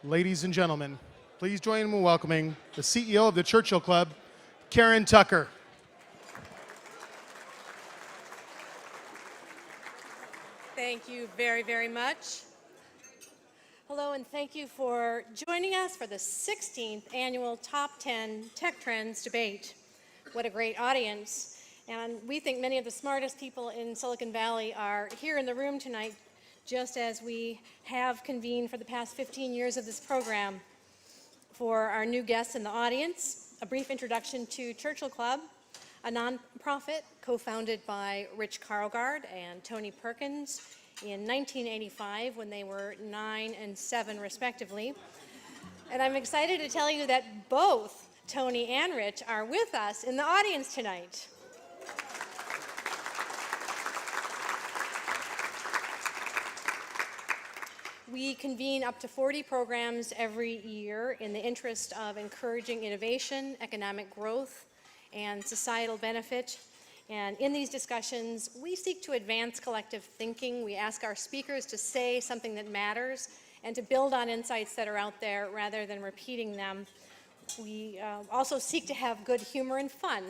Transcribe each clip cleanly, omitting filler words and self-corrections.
Ladies and gentlemen, please join me in welcoming the CEO of the Churchill Club, Karen Tucker. Thank you very, very much. Hello, and thank you for joining us for the 16th annual Top 10 Tech Trends debate. What a great audience. And we think many of the smartest people in Silicon Valley are here in the room tonight, just as we have convened for the past 15 years of this program. For our new guests in the audience, a brief introduction to Churchill Club, a nonprofit co-founded by Rich Karlgaard and Tony Perkins in 1985 when they were 9 and 7 respectively. And I'm excited to tell you that both Tony and Rich are with us in the audience tonight. We convene up to 40 programs every year in the interest of encouraging innovation, economic growth, and societal benefit. And in these discussions, we seek to advance collective thinking. We ask our speakers to say something that matters and to build on insights that are out there rather than repeating them. We also seek to have good humor and fun.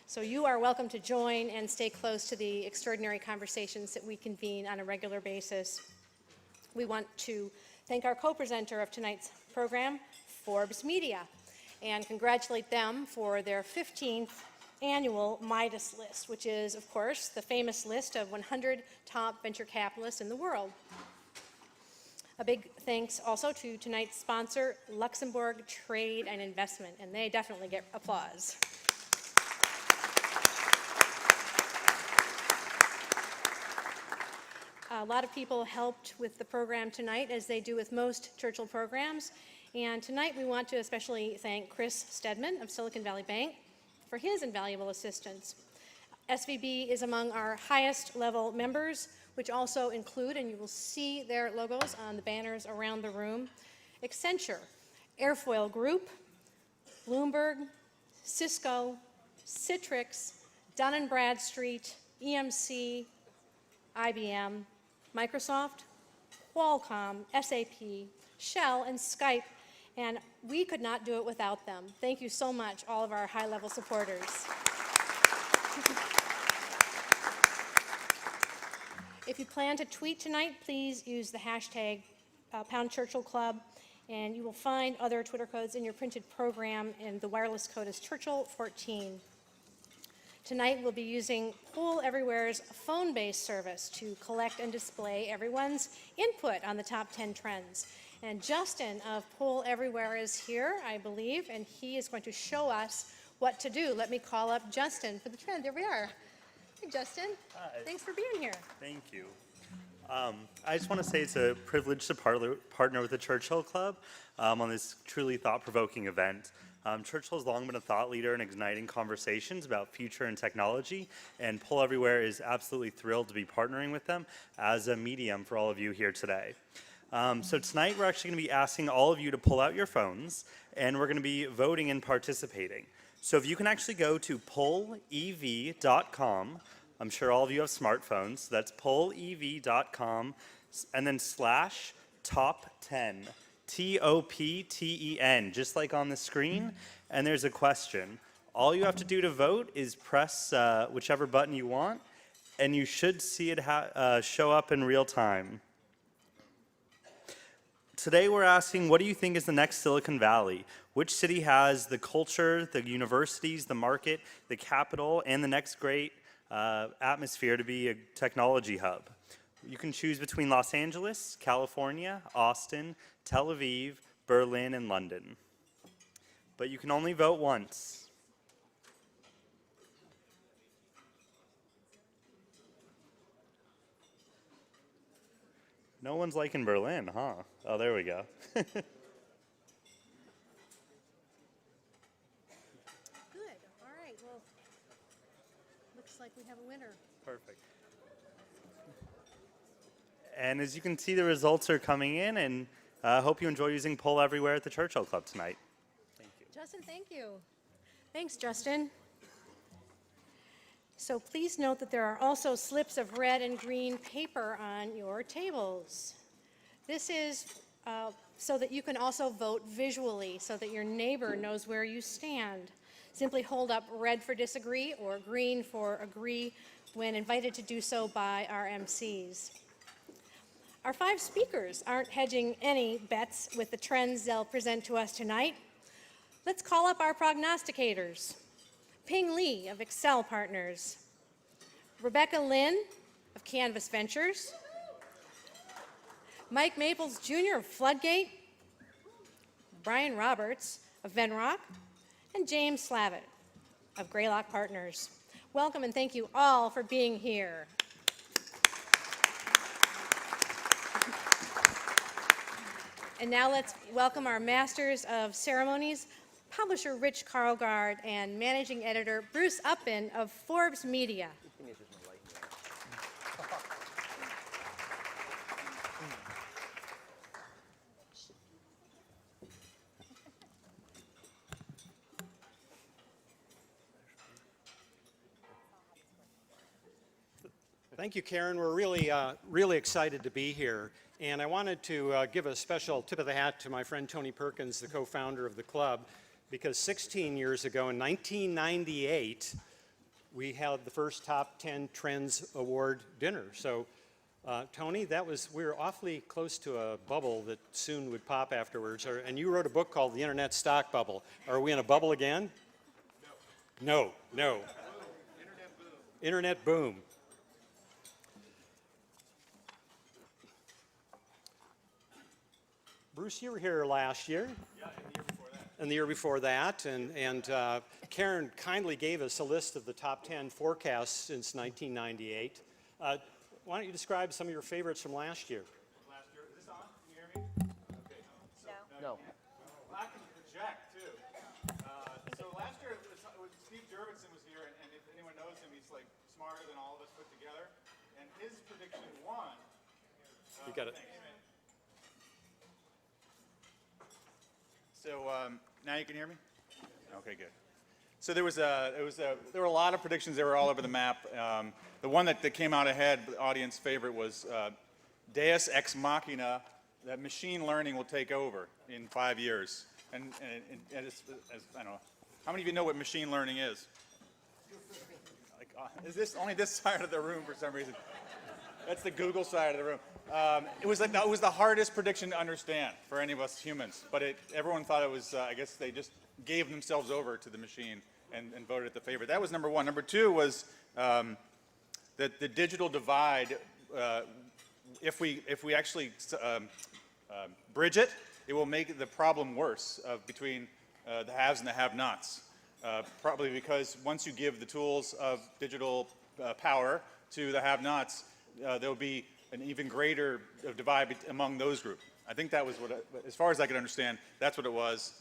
So you are welcome to join and stay close to the extraordinary conversations that we convene on a regular basis. We want to thank our co-presenter of tonight's program, Forbes Media, and congratulate them for their 15th annual Midas list, which is, of course, the famous list of 100 top venture capitalists in the world. A big thanks also to tonight's sponsor, Luxembourg Trade and Investment, and they definitely get applause. A lot of people helped with the program tonight, as they do with most Churchill programs. And tonight we want to especially thank Chris Stedman of Silicon Valley Bank for his invaluable assistance. SVB is among our highest level members, which also include, and you will see their logos on the banners around the room, Accenture, Airfoil Group, Bloomberg, Cisco, Citrix, Dun & Bradstreet, EMC, IBM, Microsoft, Qualcomm, SAP, Shell, and Skype, and we could not do it without them. Thank you so much, all of our high-level supporters. If you plan to tweet tonight, please use the hashtag #ChurchillClub, and you will find other Twitter codes in your printed program, and the wireless code is Churchill14. Tonight we'll be using Poll Everywhere's phone-based service to collect and display everyone's input on the top 10 trends. And Justin of Poll Everywhere is here, I believe, and he is going to show us what to do. Let me call up Justin for the trend. There we are. Hey, Justin. Hi. Thanks for being here. Thank you. I just want to say it's a privilege to partner with the Churchill Club on this truly thought-provoking event. Churchill has long been a thought leader in igniting conversations about future and technology, and Poll Everywhere is absolutely thrilled to be partnering with them as a medium for all of you here today. So tonight we're actually going to be asking all of you to pull out your phones, and we're going to be voting and participating. So if you can actually go to pollev.com, I'm sure all of you have smartphones, so that's pollev.com, and then /top10. TOPTEN, just like on the screen, and there's a question. All you have to do to vote is press whichever button you want, and you should see it show up in real time. Today we're asking, what do you think is the next Silicon Valley? Which city has the culture, the universities, the market, the capital, and the next great atmosphere to be a technology hub? You can choose between Los Angeles, California, Austin, Tel Aviv, Berlin, and London. But you can only vote once. No one's liking Berlin, huh? Oh, there we go. Good. All right. Well, looks like we have a winner. Perfect. And as you can see, the results are coming in, and I hope you enjoy using Poll Everywhere at the Churchill Club tonight. Thank you. Justin, thank you. Thanks, Justin. So please note that there are also slips of red and green paper on your tables. This is so that you can also vote visually, so that your neighbor knows where you stand. Simply hold up red for disagree or green for agree when invited to do so by our MCs. Our 5 speakers aren't hedging any bets with the trends they'll present to us tonight. Let's call up our prognosticators. Ping Lee of Accel Partners, Rebecca Lynn of Canvas Ventures, Mike Maples Jr. of Floodgate, Bryan Roberts of Venrock, and James Slavet of Greylock Partners. Welcome and thank you all for being here. And now let's welcome our Masters of Ceremonies, publisher Rich Karlgaard and managing editor Bruce Upbin of Forbes Media. Thank you, Karen. We're really excited to be here. And I wanted to give a special tip of the hat to my friend Tony Perkins, the co-founder of the club, because 16 years ago in 1998, we had the first Top 10 Trends Award dinner. So, Tony, we were awfully close to a bubble that soon would pop afterwards. And you wrote a book called The Internet Stock Bubble. Are we in a bubble again? No. No. Internet boom. Bruce, you were here last year. Yeah, and the year before that. And Karen kindly gave us a list of the top 10 forecasts since 1998. Why don't you describe some of your favorites from last year? Last year, is this on? Can you hear me? Okay. No. Well, I can project too. So last year, Steve Jurvetson was here, and if anyone knows him, he's like smarter than all of us put together. And his prediction won. You got it. So now you can hear me? Okay, good. So there were a lot of predictions. They were all over the map. The one that came out ahead, the audience favorite, was Deus Ex Machina, that machine learning will take over in 5 years. And it's, I don't know, how many of you know what machine learning is? Like, is this only this side of the room for some reason? That's the Google side of the room. It was the hardest prediction to understand for any of us humans, but everyone thought it was. I guess they just gave themselves over to the machine and voted it the favorite. That was number one. Number two was that the digital divide. If we actually bridge it, it will make the problem worse between the haves and the have-nots. Probably because once you give the tools of digital power to the have-nots, there will be an even greater divide among those groups. I think that was what, as far as I could understand, that's what it was.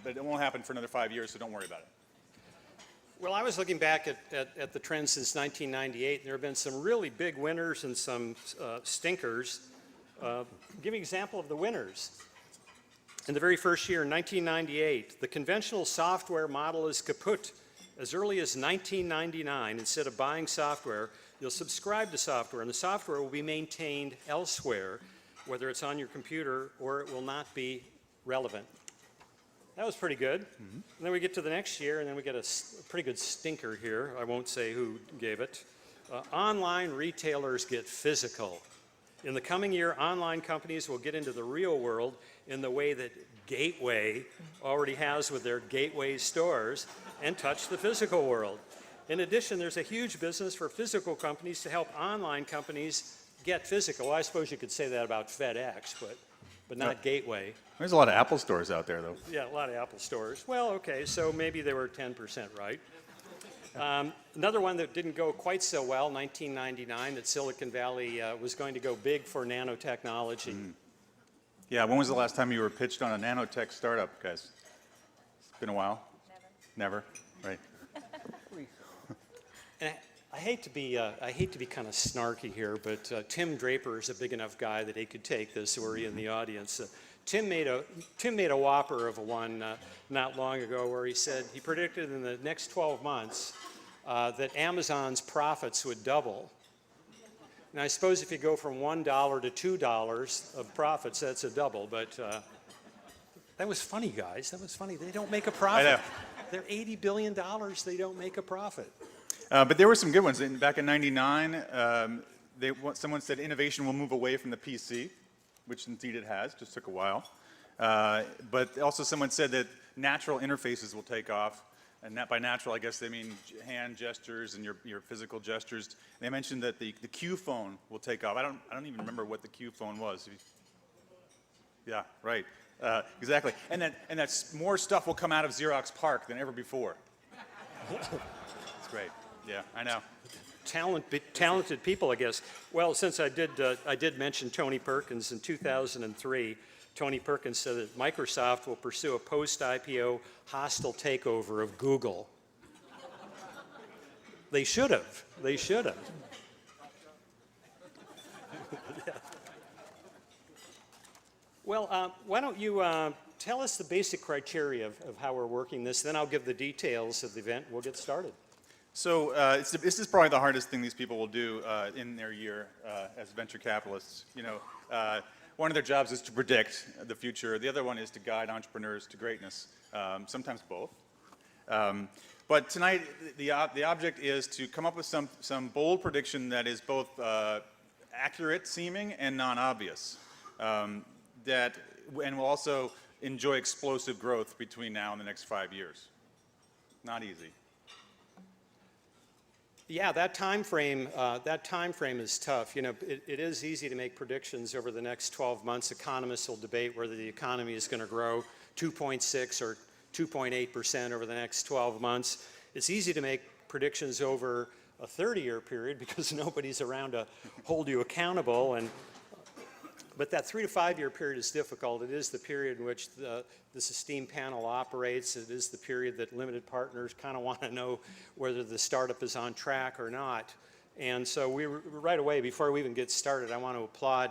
But it won't happen for another 5 years, so don't worry about it. Well, I was looking back at the trends since 1998, and there have been some really big winners and some stinkers. Give me an example of the winners. In the very first year, in 1998, the conventional software model is kaput. As early as 1999, instead of buying software, you'll subscribe to software, and the software will be maintained elsewhere, whether it's on your computer or it will not be relevant. That was pretty good. Mm-hmm. And then we get to the next year, and then we get a pretty good stinker here. I won't say who gave it. Online retailers get physical. In the coming year, online companies will get into the real world in the way that Gateway already has with their Gateway stores and touch the physical world. In addition, there's a huge business for physical companies to help online companies get physical. Well, I suppose you could say that about FedEx, but not Gateway. There's a lot of Apple stores out there, though. Yeah, a lot of Apple stores. Well, okay, so maybe they were 10% right. Another one that didn't go quite so well, 1999, that Silicon Valley was going to go big for nanotechnology. Mm. Yeah, when was the last time you were pitched on a nanotech startup, guys? It's been a while? Never? Right. And I hate to be kind of snarky here, but Tim Draper is a big enough guy that he could take this, were he in the audience. Tim made a whopper of one not long ago, where he said he predicted in the next 12 months that Amazon's profits would double. Now, I suppose if you go from $1 to $2 of profits, that's a double, but that was funny, guys. That was funny. They don't make a profit. I know. They're $80 billion. They don't make a profit. But there were some good ones. Back in '99, someone said innovation will move away from the PC, which indeed it has. Just took a while. But also someone said that natural interfaces will take off. And by natural, I guess they mean hand gestures and your physical gestures. They mentioned that the Q phone will take off. I don't even remember what the Q phone was. Yeah, right. Exactly. And that more stuff will come out of Xerox PARC than ever before. It's great. Yeah, I know. Talented people, I guess. Well, since I did mention Tony Perkins in 2003. Tony Perkins said that Microsoft will pursue a post-IPO hostile takeover of Google. They should have. They should have. Well, why don't you tell us the basic criteria of how we're working this, then I'll give the details of the event. We'll get started. So this is probably the hardest thing these people will do in their year as venture capitalists. You know, one of their jobs is to predict the future. The other one is to guide entrepreneurs to greatness, sometimes both. But tonight, the object is to come up with some bold prediction that is both accurate seeming and non-obvious, and will also enjoy explosive growth between now and the next 5 years. Not easy. Yeah, that time frame is tough. You know, it is easy to make predictions over the next 12 months. Economists will debate whether the economy is going to grow 2.6 or 2.8% over the next 12 months. It's easy to make predictions over a 30-year period because nobody's around to hold you accountable. But that 3 to 5 year period is difficult. It is the period in which this esteemed panel operates. It is the period that limited partners kind of want to know whether the startup is on track or not. And so right away, before we even get started, I want to applaud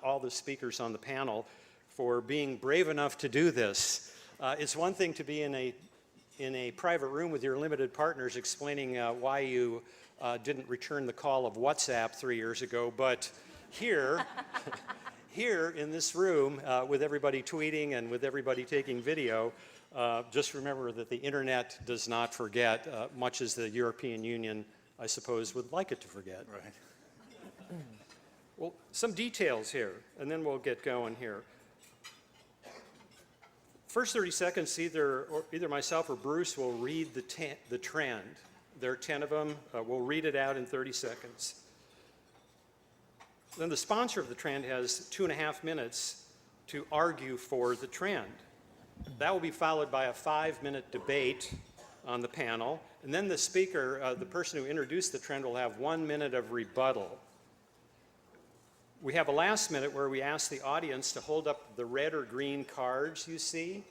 all the speakers on the panel for being brave enough to do this. It's one thing to be in a private room with your limited partners explaining why you didn't return the call of WhatsApp 3 years ago, but here in this room, with everybody tweeting and with everybody taking video, just remember that the internet does not forget, much as the European Union, I suppose, would like it to forget. Right. Well, some details here, and then we'll get going here. First 30 seconds, either myself or Bruce will read the trend. There are 10 of them. We'll read it out in 30 seconds. Then the sponsor of the trend has 2.5 minutes to argue for the trend. That will be followed by a 5-minute debate on the panel. And then the speaker, the person who introduced the trend, will have 1 minute of rebuttal. We have a last minute where we ask the audience to hold up the red or green cards you see.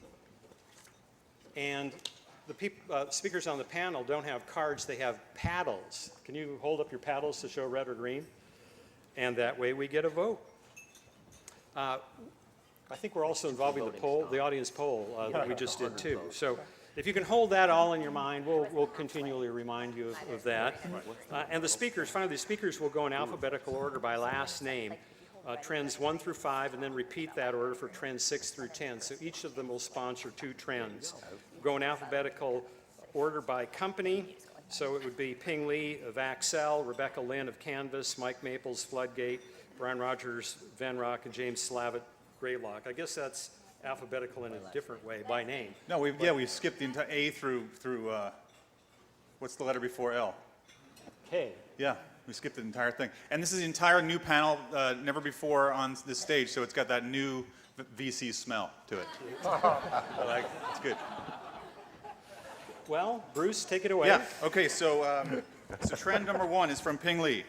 And the speakers on the panel don't have cards, they have paddles. Can you hold up your paddles to show red or green? And that way we get a vote. I think we're also involving the audience poll that we just did too. So if you can hold that all in your mind, we'll continually remind you of that. And the speakers, finally, the speakers will go in alphabetical order by last name, trends 1 through 5, and then repeat that order for trends 6 through 10. So each of them will sponsor 2 trends. We'll go in alphabetical order by company. So it would be Ping Lee of Accel, Rebecca Lynn of Canvas, Mike Maples, Floodgate, Brian Rogers, Venrock, and James Slavet, Greylock. I guess that's alphabetical in a different way, by name. No, we skipped the entire A through what's the letter before L? K. Yeah, we skipped the entire thing. And this is the entire new panel, never before on this stage, so it's got that new VC smell to it. It's good. Well, Bruce, take it away. Yeah, okay, so trend number 1 is from Ping Lee.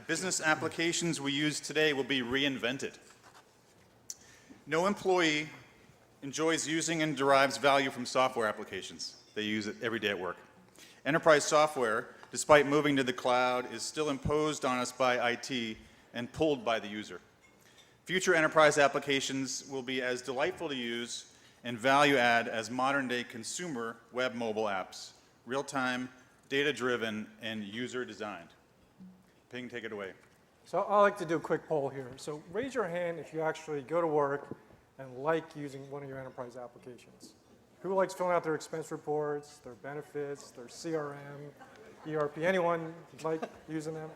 Business applications we use today will be reinvented. No employee enjoys using and derives value from software applications. They use it every day at work. Enterprise software, despite moving to the cloud, is still imposed on us by IT and pulled by the user. Future enterprise applications will be as delightful to use and value add as modern-day consumer web mobile apps, real-time, data-driven, and user-designed. Ping, take it away. So I like to do a quick poll here. So raise your hand if you actually go to work and like using one of your enterprise applications. Who likes filling out their expense reports, their benefits, their CRM, ERP? Anyone like using them?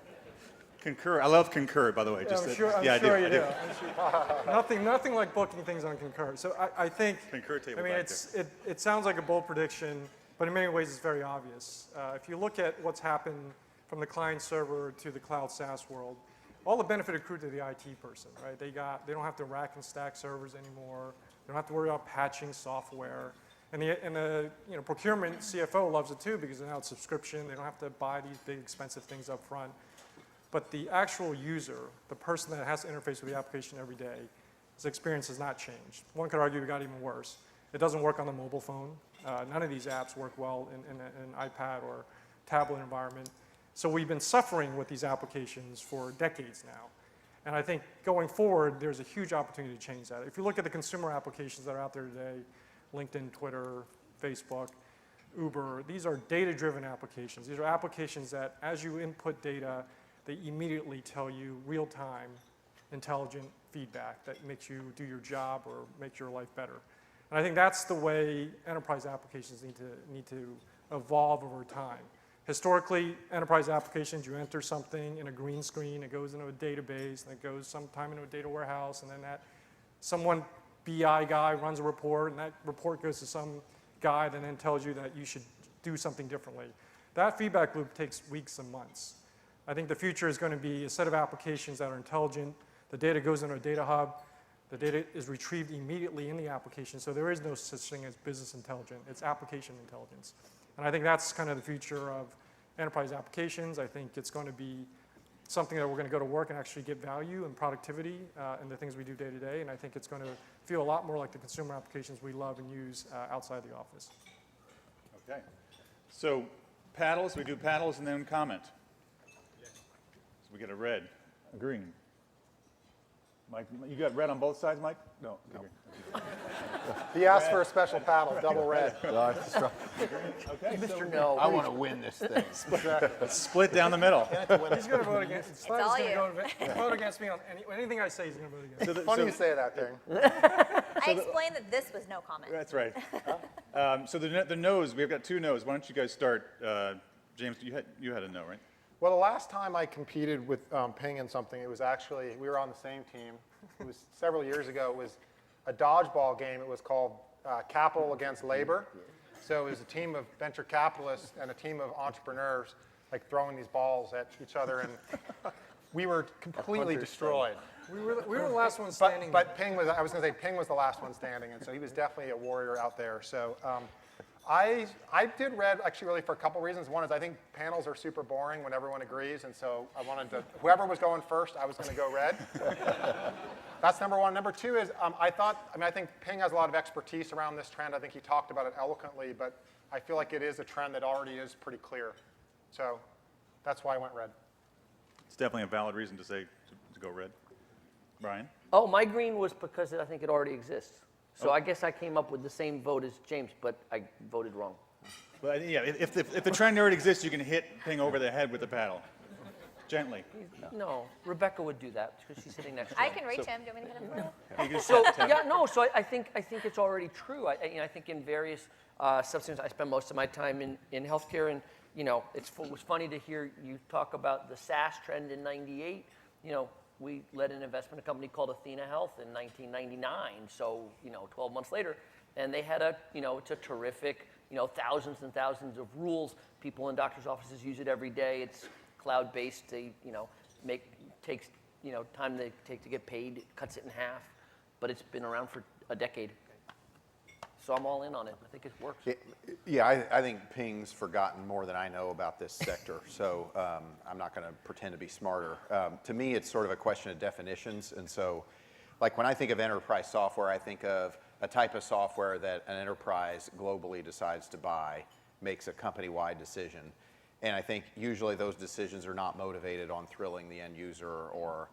Concur. I love Concur, by the way. Yeah, Just I'm that- sure, I'm yeah, sure I do. you I do. I'm sure. Nothing like booking things on Concur. So I think, Concur table I mean, back it sounds like a bold prediction, but in many ways it's very obvious. If you look at what's happened from the client server to the cloud SaaS world, all the benefit accrued to the IT person, right? They don't have to rack and stack servers anymore. They don't have to worry about patching software. And the procurement CFO loves it too because now it's subscription. They don't have to buy these big expensive things up front. But the actual user, the person that has to interface with the application every day, his experience has not changed. One could argue it got even worse. It doesn't work on the mobile phone. None of these apps work well in an iPad or tablet environment. So we've been suffering with these applications for decades now. And I think going forward, there's a huge opportunity to change that. If you look at the consumer applications that are out there today, LinkedIn, Twitter, Facebook, Uber, these are data-driven applications. These are applications that as you input data, they immediately tell you real-time, intelligent feedback that makes you do your job or make your life better. And I think that's the way enterprise applications need to evolve over time. Historically, enterprise applications, you enter something in a green screen, it goes into a database, and it goes sometime into a data warehouse, and then someone BI guy runs a report, and that report goes to some guy that then tells you that you should do something differently. That feedback loop takes weeks and months. I think the future is going to be a set of applications that are intelligent. The data goes into a data hub. The data is retrieved immediately in the application, so there is no such thing as business intelligence. It's application intelligence. And I think that's kind of the future of enterprise applications. I think it's going to be something that we're going to go to work and actually get value and productivity in the things we do day to day. And I think it's going to feel a lot more like the consumer applications we love and use outside the office. Okay. So paddles, we do paddles and then comment. So we get a red, a green. Mike, you got red on both sides, Mike? No. He asked for a special paddle, double red. Okay. Mr. No. I want to win this thing. Split down the middle. He's going to vote against. Slavet's all going you. to vote against me on anything I say. He's going to vote against. Funny you say that, Ping. I explained that this was no comment. That's right. So the no's, we've got two no's. Why don't you guys start? James, you had a no, right? Well, the last time I competed with Ping in something, it was actually, we were on the same team. It was several years ago. It was a dodgeball game. It was called Capital Against Labor. So it was a team of venture capitalists and a team of entrepreneurs, like throwing these balls at each other, and we were completely destroyed. We were the last one standing. But Ping was, I was going to say, Ping was the last one standing, and so he was definitely a warrior out there. So I did red actually really for a couple reasons. One is I think panels are super boring when everyone agrees, and so I wanted to, whoever was going first, I was going to go red. That's number one. Number two is I think Ping has a lot of expertise around this trend. I think he talked about it eloquently, but I feel like it is a trend that already is pretty clear. So that's why I went red. It's definitely a valid reason to say to go red. Bryan? Oh, my green was because I think it already exists. So I guess I came up with the same vote as James, but I voted wrong. Well, yeah, if the trend already exists, you can hit Ping over the head with the paddle. Gently. No, Rebecca would do that because she's sitting next to I me. can reach him. Do you want me to hit him for you? You can So tap- yeah, no. So I think it's already true. I think in various substances, I spend most of my time in healthcare, and it was funny to hear you talk about the SaaS trend in '98. We led an investment company called Athena Health in 1999. So 12 months later, and they had it's a terrific thousands and thousands of rules. People in doctors' offices use it every day. It's cloud-based. They takes time they take to get paid. It cuts it in half, but it's been around for a decade. So I'm all in on it. I think it works. Yeah, I think Ping's forgotten more than I know about this sector, so I'm not going to pretend to be smarter. To me, it's sort of a question of definitions, and so, like when I think of enterprise software, I think of a type of software that an enterprise globally decides to buy, makes a company-wide decision, and I think usually those decisions are not motivated on thrilling the end user or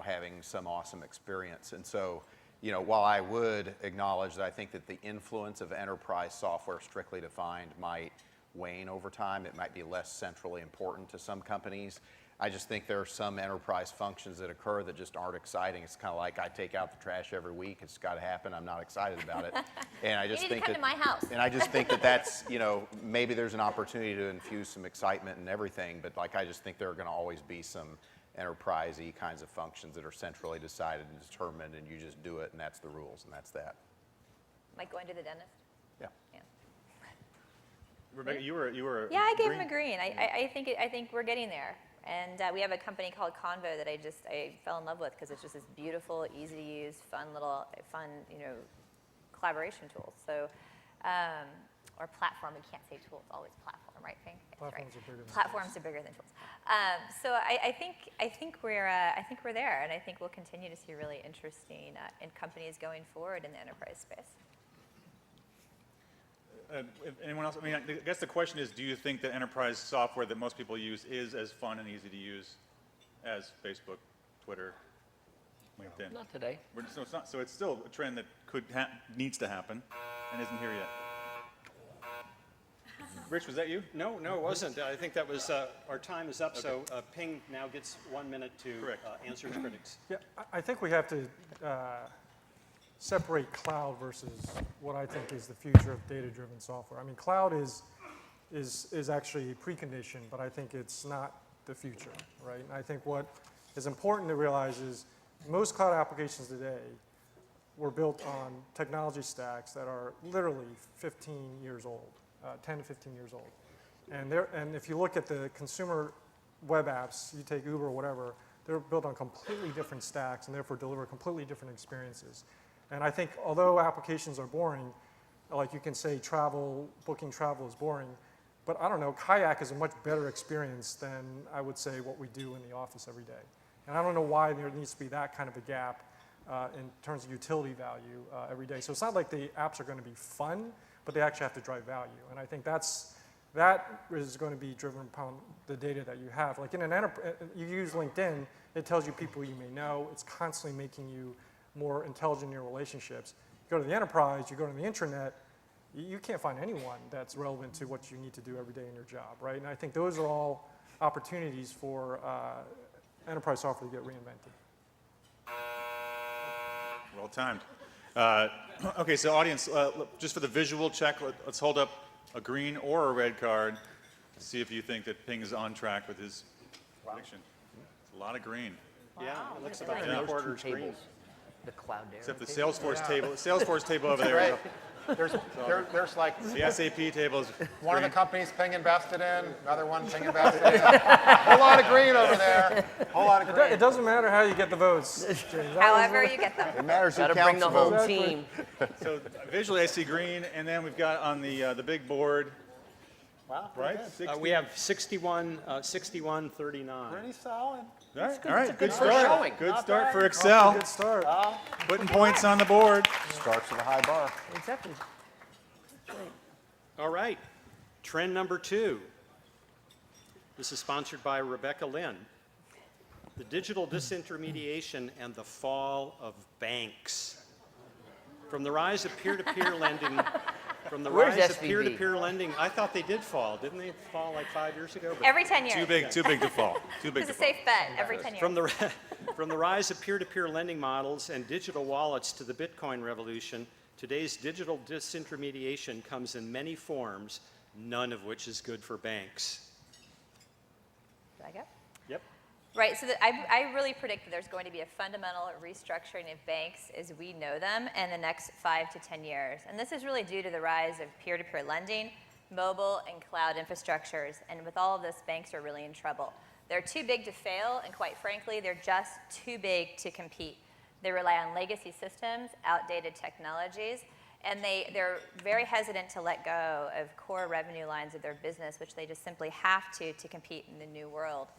having some awesome experience, and so. While I would acknowledge that I think that the influence of enterprise software strictly defined might wane over time, it might be less centrally important to some companies. I just think there are some enterprise functions that occur that just aren't exciting. It's kind of like I take out the trash every week. It's got to happen. I'm not excited about it. And I just You need think to come to my house. And I just think that that's, you know, maybe there's an opportunity to infuse some excitement and everything, but like I just think there are going to always be some enterprise-y kinds of functions that are centrally decided and determined, and you just do it, and that's the rules, and that's that. Like going to the dentist. Yeah. Yeah. Rebecca, you were. Yeah, I gave him a green. I think we're getting there. And we have a company called Convo that I fell in love with because it's just this beautiful, easy to use, fun, collaboration tool. So, or platform. We can't say tool. It's always platform, right, Ping? Platforms are bigger than tools. So I think we're there, and I think we'll continue to see really interesting in companies going forward in the enterprise space. If anyone else? I mean, I guess the question is, do you think that enterprise software that most people use is as fun and easy to use as Facebook, Twitter, LinkedIn? Not today. So it's not. So it's still a trend that needs to happen, and isn't here yet. Rich, was that you? No, it wasn't. I think that was, our time is up, so Ping now gets 1 minute to answer his critics. Yeah, I think we have to separate cloud versus what I think is the future of data-driven software. I mean, cloud is actually a precondition, but I think it's not the future, right? And I think what is important to realize is most cloud applications today were built on technology stacks that are literally 15 years old, 10 to 15 years old. And if you look at the consumer web apps, you take Uber or whatever, they're built on completely different stacks and therefore deliver completely different experiences. And I think although applications are boring, like you can say booking travel is boring, but I don't know, Kayak is a much better experience than I would say what we do in the office every day. And I don't know why there needs to be that kind of a gap in terms of utility value every day. So it's not like the apps are going to be fun, but they actually have to drive value. And I think that is going to be driven upon the data that you have. Like in an enterprise, you use LinkedIn, it tells you people you may know. It's constantly making you more intelligent in your relationships. You go to the enterprise, you go to the intranet, you can't find anyone that's relevant to what you need to do every day in your job, right? And I think those are all opportunities for enterprise software to get reinvented. Well timed. Okay, so audience, just for the visual check, let's hold up a green or a red card to see if you think that Ping is on track with his prediction. It's a lot of green. Yeah, it looks about 3/4 green. The cloud data. Except the Salesforce table over there. There's like The SAP table is one of the green. companies Ping invested in, another one Ping invested in. Whole lot of green over there. Whole lot of green. It doesn't matter how you get the votes, James. However you get them. It matters who Got to counts bring the the whole votes. team. So visually I see green, and then we've got on the big board, Wow, right? We have 61-39. pretty solid. All right, good start. start. Showing. Good Not start bad. for Accel. Good start. Putting points on the board. Starts with a high bar. Exactly. All right, trend number 2. This is sponsored by Rebecca Lynn. The digital disintermediation and the fall of banks. From the rise of peer-to-peer lending, Where's SVB? peer-to-peer lending, I thought they did fall. Didn't they fall like 5 years ago? But Every 10 years. Too big to fall. Too big It's to a fall. safe bet every 10 years. From the rise of peer-to-peer lending models and digital wallets to the Bitcoin revolution, today's digital disintermediation comes in many forms, none of which is good for banks. Did I go? Yep. Right, so I really predict that there's going to be a fundamental restructuring of banks as we know them in the next 5 to 10 years. And this is really due to the rise of peer-to-peer lending, mobile and cloud infrastructures. And with all of this, banks are really in trouble. They're too big to fail, and quite frankly, they're just too big to compete. They rely on legacy systems, outdated technologies, and they're very hesitant to let go of core revenue lines of their business, which they just simply have to compete in the new world.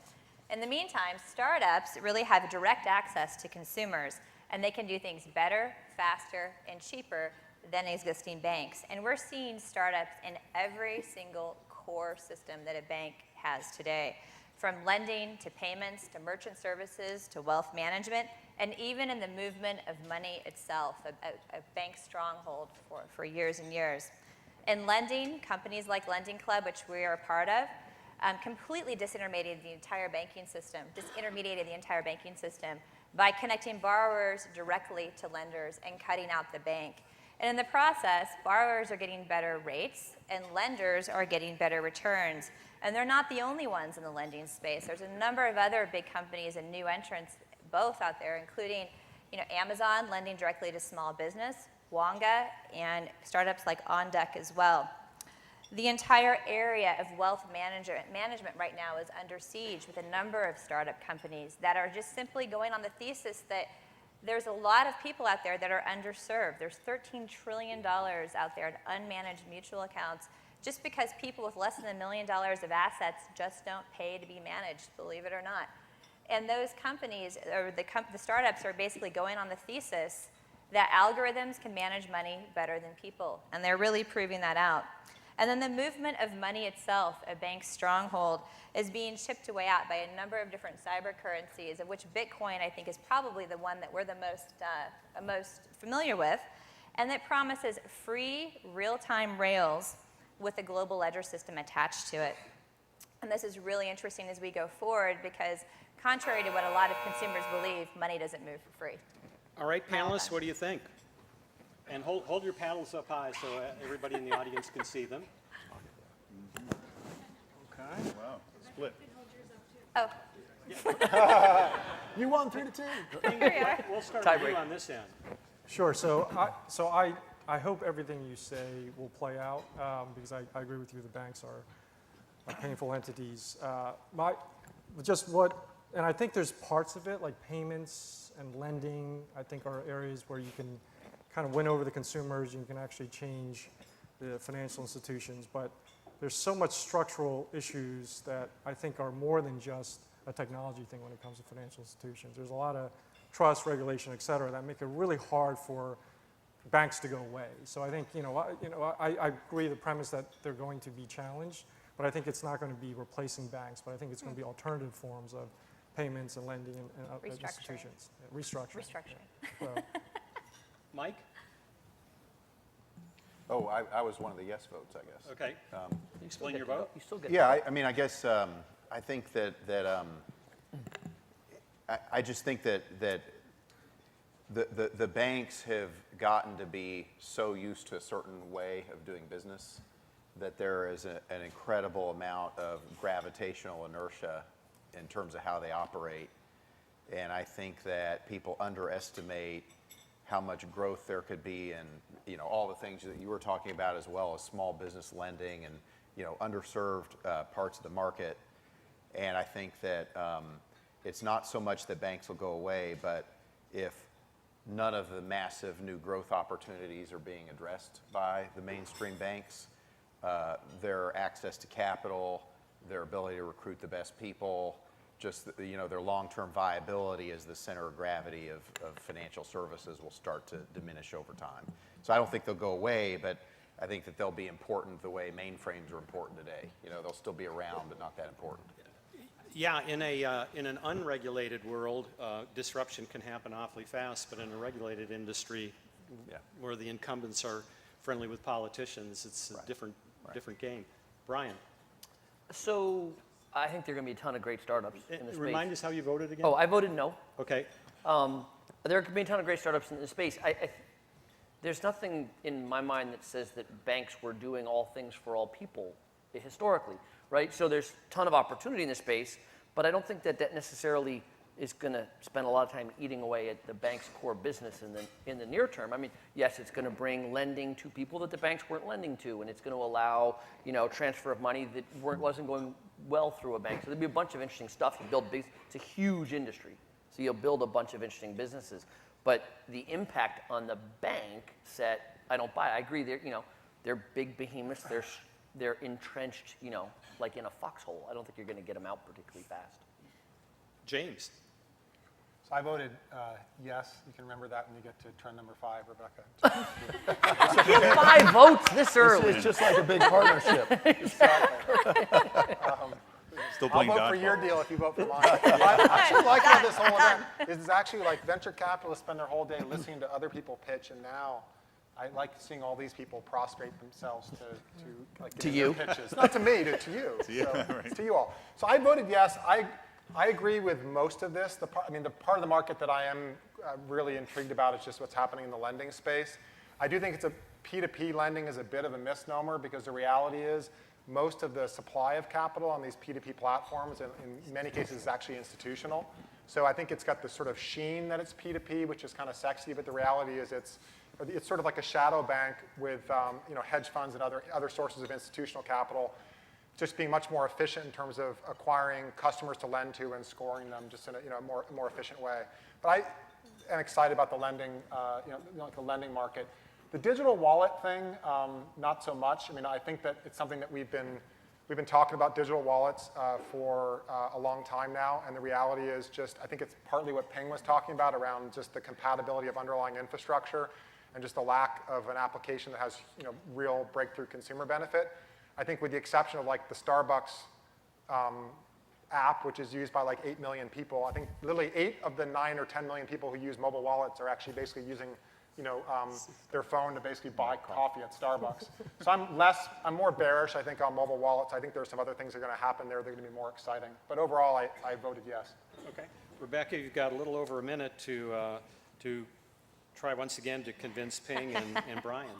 In the meantime, startups really have direct access to consumers, and they can do things better, faster, and cheaper than existing banks. And we're seeing startups in every single core system that a bank has today, from lending to payments to merchant services to wealth management, and even in the movement of money itself, a bank stronghold for years and years. In lending, companies like Lending Club, which we are a part of, completely disintermediated the entire banking system by connecting borrowers directly to lenders and cutting out the bank. And in the process, borrowers are getting better rates and lenders are getting better returns. And they're not the only ones in the lending space. There's a number of other big companies and new entrants both out there, including Amazon lending directly to small business, Wonga, and startups like On Deck as well. The entire area of wealth management right now is under siege with a number of startup companies that are just simply going on the thesis that there's a lot of people out there that are underserved. There's $13 trillion out there in unmanaged mutual accounts just because people with less than $1 million of assets just don't pay to be managed, believe it or not. And those companies, or the startups, are basically going on the thesis that algorithms can manage money better than people. And they're really proving that out. And then the movement of money itself, a bank's stronghold, is being chipped away at by a number of different cyber currencies, of which Bitcoin, I think, is probably the one that we're the most familiar with, and that promises free, real-time rails with a global ledger system attached to it. And this is really interesting as we go forward because, contrary to what a lot of consumers believe, money doesn't move for free. All right, panelists, what do you think? And hold your paddles up high so everybody in the audience can see them. Okay. Wow. Split. Oh, You won 3-2. We'll start with you on this end. Sure. So I hope everything you say will play out because I agree with you. The banks are painful entities. And I think there's parts of it like payments and lending. I think are areas where you can kind of win over the consumers. You can actually change the financial institutions. But there's so much structural issues that I think are more than just a technology thing when it comes to financial institutions. There's a lot of trust, regulation, et cetera, that make it really hard for banks to go away. So I think, I agree the premise that they're going to be challenged, but I think it's not going to be replacing banks, but I think it's going to be alternative forms of payments and lending and institutions. Restructuring. So, Mike? Oh, I was one of the yes votes, I guess. Okay. Explain your vote. You still get Yeah, I guess I think that I just think that the banks have gotten to be so used to a certain way of doing business that there is an incredible amount of gravitational inertia in terms of how they operate. And I think that people underestimate how much growth there could be in all the things that you were talking about, as well as small business lending and underserved parts of the market. And I think that it's not so much that banks will go away, but if none of the massive new growth opportunities are being addressed by the mainstream banks, their access to capital, their ability to recruit the best people, just their long-term viability as the center of gravity of financial services will start to diminish over time. So I don't think they'll go away, but I think that they'll be important the way mainframes are important today. They'll still be around, but not that important. Yeah, in an unregulated world, disruption can happen awfully fast, but in a regulated industry where the incumbents are friendly with politicians, it's a different game. Bryan? So I think there are going to be a ton of great startups in this space. Remind us how you voted again? Oh, I voted no. Okay. There could be a ton of great startups in this space. There's nothing in my mind that says that banks were doing all things for all people historically, right? So there's a ton of opportunity in this space, but I don't think that necessarily is going to spend a lot of time eating away at the bank's core business in the near term. I mean, yes, it's going to bring lending to people that the banks weren't lending to, and it's going to allow transfer of money that wasn't going well through a bank. So there'll be a bunch of interesting stuff. You build it's a huge industry, so you'll build a bunch of interesting businesses. But the impact on the bank set, I don't buy. I agree. They're big behemoths. They're entrenched, like in a foxhole. I don't think you're going to get them out particularly fast. James? So I voted yes. You can remember that when you get to trend number 5, Rebecca. You have 5 votes this early. It's just like a big partnership. Still I'll playing vote dodgeball. for your deal if you vote for mine. I actually like how this whole event is actually like venture capitalists spend their whole day listening to other people pitch, and now I like seeing all these people prostrate themselves to like To give you? their pitches. Not to me, to you. To you, So, right. it's to you all. So I voted yes. I agree with most of this. The part of the market that I am really intrigued about is just what's happening in the lending space. I do think P2p lending is a bit of a misnomer because the reality is most of the supply of capital on these P2p platforms, in many cases, is actually institutional. So I think it's got this sort of sheen that it's P2P, which is kind of sexy, but the reality is it's sort of like a shadow bank with hedge funds and other sources of institutional capital, just being much more efficient in terms of acquiring customers to lend to and scoring them just in a more efficient way. But I am excited about the lending, like the lending market. The digital wallet thing, not so much. I mean, I think that it's something that we've been talking about digital wallets for a long time now, and the reality is just, I think it's partly what Ping was talking about around just the compatibility of underlying infrastructure and just the lack of an application that has real breakthrough consumer benefit. I think with the exception of like the Starbucks app, which is used by like 8 million people, I think literally 8 of the 9 or 10 million people who use mobile wallets are actually basically using their phone to basically buy coffee at Starbucks. So I'm more bearish, I think, on mobile wallets. I think there's some other things that are going to happen there that are going to be more exciting. But overall, I voted yes. Okay. Rebecca, you've got a little over a minute to try once again to convince Ping and Bryan.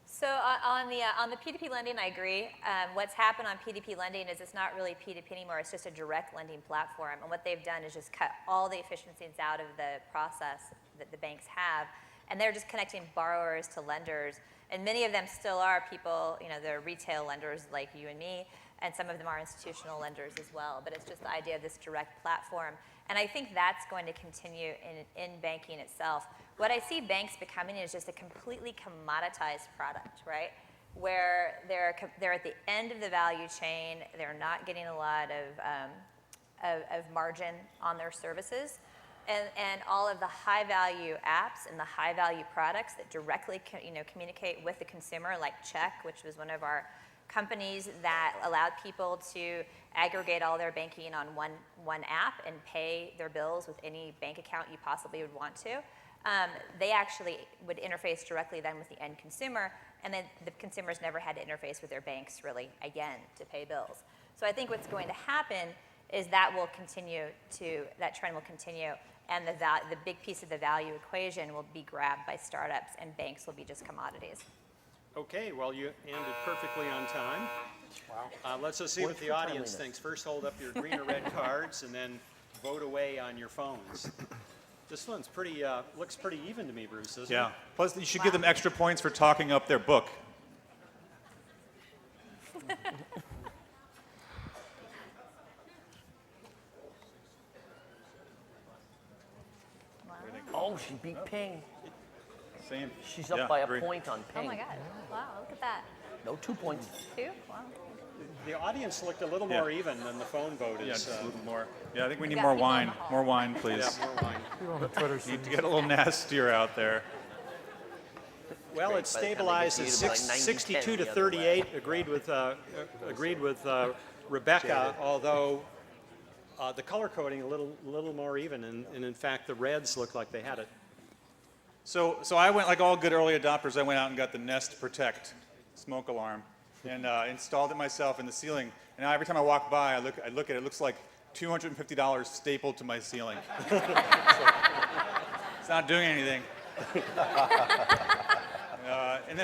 So on the P2P lending, I agree. What's happened on P2P lending is it's not really P2P anymore. It's just a direct lending platform. And what they've done is just cut all the efficiencies out of the process that the banks have. And they're just connecting borrowers to lenders. And many of them still are people, they're retail lenders like you and me, and some of them are institutional lenders as well. But it's just the idea of this direct platform. And I think that's going to continue in banking itself. What I see banks becoming is just a completely commoditized product, right? Where they're at the end of the value chain, they're not getting a lot of margin on their services. And all of the high-value apps and the high-value products that directly communicate with the consumer, like Check, which was one of our companies that allowed people to aggregate all their banking on one app and pay their bills with any bank account you possibly would want to. They actually would interface directly then with the end consumer, and then the consumers never had to interface with their banks really again to pay bills. So I think what's going to happen is that trend will continue, and the big piece of the value equation will be grabbed by startups, and banks will be just commodities. Okay, well, you ended perfectly on time. Wow. Let's just see what the audience thinks. First, hold up your green or red cards, and then vote away on your phones. This one's looks pretty even to me, Bruce, doesn't it? Yeah. Plus, you should give them extra points for talking up their book. Oh, she beat Ping. Same. She's up Yeah, by a agree. point on Ping. Oh my God, wow, look at that. No, 2 points. 2? Wow. The audience looked a little Yeah. more even than the phone vote Yeah, is. just a little more. Yeah, I think we need got more people in wine. the hall. More wine, please. Yeah, more wine. People on the Twitter Need stream. to get a little nastier out there. Well, great. it By the time they stabilized get at to you, it'll be like 62 to 90-10 the other way. 38. Agreed with Rebecca, although the color coding a little more even, and in fact the reds look like they had it. So I went, like all good early adopters, I went out and got the Nest Protect smoke alarm and installed it myself in the ceiling. And now every time I walk by, I look at it, it looks like $250 stapled to my ceiling. It's not doing anything. And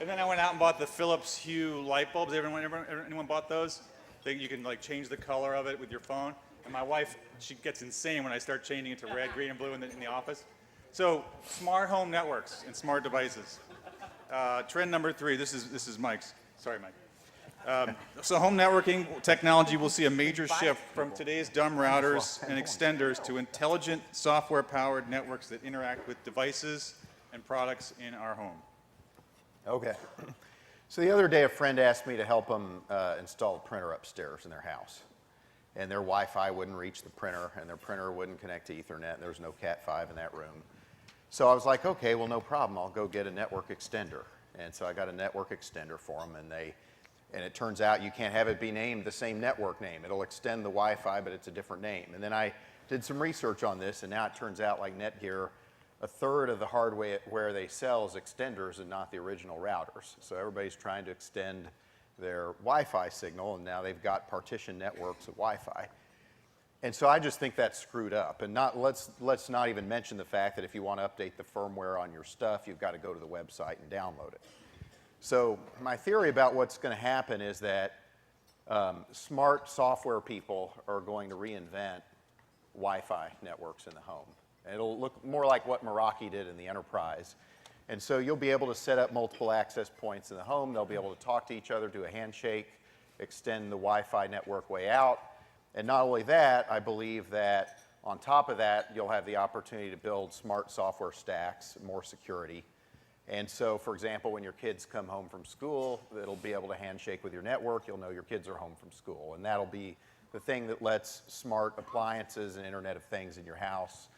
then I went out and bought the Philips Hue light bulbs. Anyone bought those? You can like change the color of it with your phone. And my wife, she gets insane when I start changing it to red, green, and blue in the office. So smart home networks and smart devices. Trend number 3. This is Mike's. Sorry, Mike. So home networking technology will see a major shift from today's dumb routers and extenders to intelligent software-powered networks that interact with devices and products in our home. Okay. So the other day, a friend asked me to help them install a printer upstairs in their house. And their Wi-Fi wouldn't reach the printer, and their printer wouldn't connect to Ethernet, and there was no Cat 5 in that room. So I was like, okay, well, no problem. I'll go get a network extender. And so I got a network extender for them, and it turns out you can't have it be named the same network name. It'll extend the Wi-Fi, but it's a different name. And then I did some research on this, and now it turns out like Netgear a third of the hardware they sell is extenders and not the original routers. So everybody's trying to extend their Wi-Fi signal, and now they've got partition networks of Wi-Fi. And so I just think that's screwed up. And let's not even mention the fact that if you want to update the firmware on your stuff, you've got to go to the website and download it. So my theory about what's going to happen is that smart software people are going to reinvent Wi-Fi networks in the home. And it'll look more like what Meraki did in the enterprise. And so you'll be able to set up multiple access points in the home. They'll be able to talk to each other, do a handshake, extend the Wi-Fi network way out. And not only that, I believe that on top of that, you'll have the opportunity to build smart software stacks, more security. And so, for example, when your kids come home from school, it'll be able to handshake with your network. You'll know your kids are home from school. And that'll be the thing that lets smart appliances and Internet of Things in your house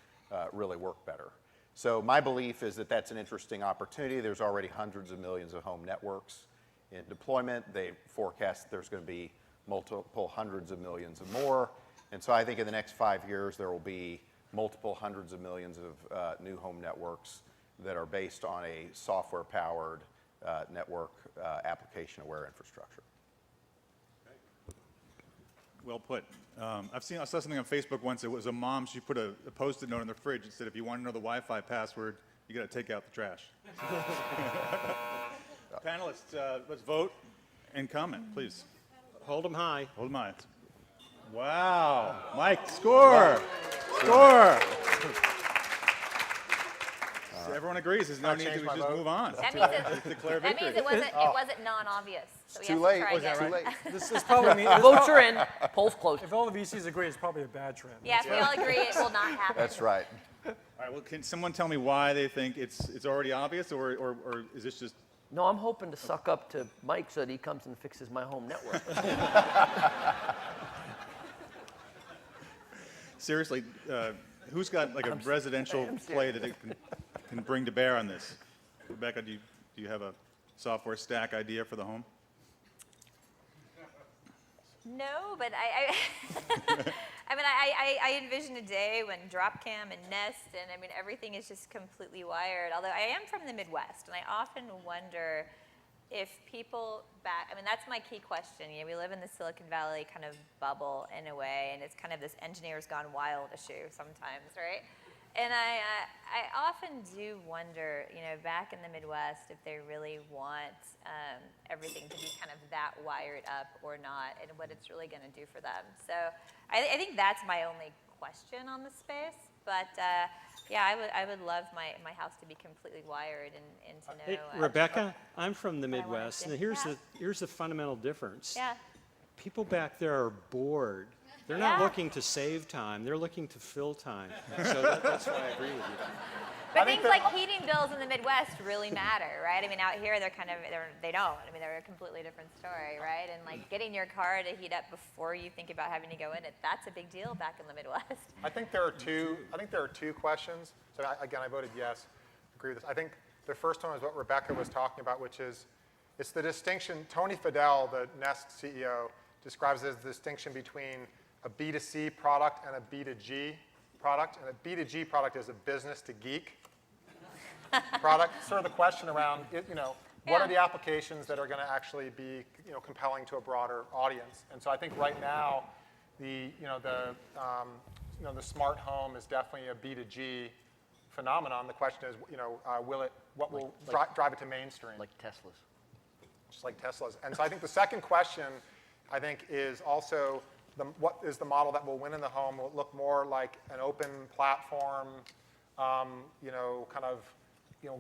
really work better. So my belief is that that's an interesting opportunity. There's already hundreds of millions of home networks in deployment. They forecast that there's going to be multiple hundreds of millions of more. And so I think in the next 5 years, there will be multiple hundreds of millions of new home networks that are based on a software-powered network application-aware infrastructure. Well put. I saw something on Facebook once. It was a mom. She put a Post-it note in the fridge and said, if you want to know the Wi-Fi password, you got to take out the trash. Panelists, let's vote and comment, please. Hold them high. Hold them high. Wow. Mike, score. Score. So everyone agrees. There's no need to just move on. That means Declare that victory. means it wasn't non-obvious. So Too late. Was that Too late. This is probably Votes are in, polls closed. if all the VCs agree, it's probably a bad trend. Yeah, if we all agree, it will not happen. That's right. All right. Well, can someone tell me why they think it's already obvious, or is this just? No, I'm hoping to suck up to Mike so that he comes and fixes my home network. Seriously, who's got like a residential play that it can bring to bear on this? Rebecca, do you have a software stack idea for the home? No, but I envision a day when Dropcam and Nest and everything is just completely wired. Although I am from the Midwest, and I often wonder if people that's my key question. We live in the Silicon Valley kind of bubble in a way, and it's kind of this engineers gone wild issue sometimes, right? And I often do wonder, back in the Midwest, if they really want everything to be kind of that wired up or not, and what it's really going to do for them. So I think that's my only question on the space. But yeah, I would love my house to be completely wired and to know. Hey, Rebecca, I'm from the what I wanted Midwest, to- and here's Yeah. the fundamental difference. Yeah. People back there are bored. They're not Yeah. looking to save time. They're looking to fill time. So that's why I agree with you. But things like heating bills in the Midwest really matter, right? Out here they don't. They're a completely different story, right? And like getting your car to heat up before you think about having to go in it, that's a big deal back in the Midwest. I think there are two questions. So again, I voted yes. Agree with this. I think the first one is what Rebecca was talking about, which is it's the distinction. Tony Fadell, the Nest CEO, describes it as the distinction between a B2C product and a B2G product. And a B2G product is a business to geek product. Sort of the question around, what are the applications that are going to actually be, compelling to a broader audience? And so I think right now, the smart home is definitely a B2G phenomenon. The question is, what will drive it to mainstream? Like Teslas. Just like Tesla's. And so I think the second question, is also what is the model that will win in the home? Will it look more like an open platform,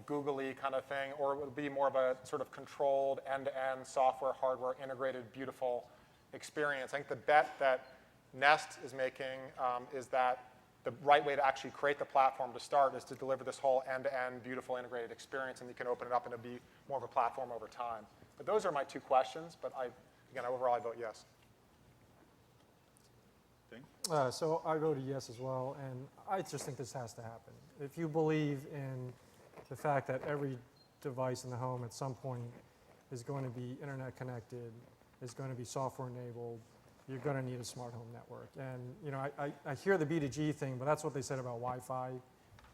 googly kind of thing, or will it be more of a sort of controlled end-to-end software, hardware, integrated, beautiful experience? I think the bet that Nest is making is that the right way to actually create the platform to start is to deliver this whole end-to-end, beautiful, integrated experience, and you can open it up and it'll be more of a platform over time. But those are my two questions, but overall I vote yes. So I voted yes as well, and I just think this has to happen. If you believe in the fact that every device in the home at some point is going to be internet connected, is going to be software enabled, you're going to need a smart home network. And I hear the B2G thing, but that's what they said about Wi-Fi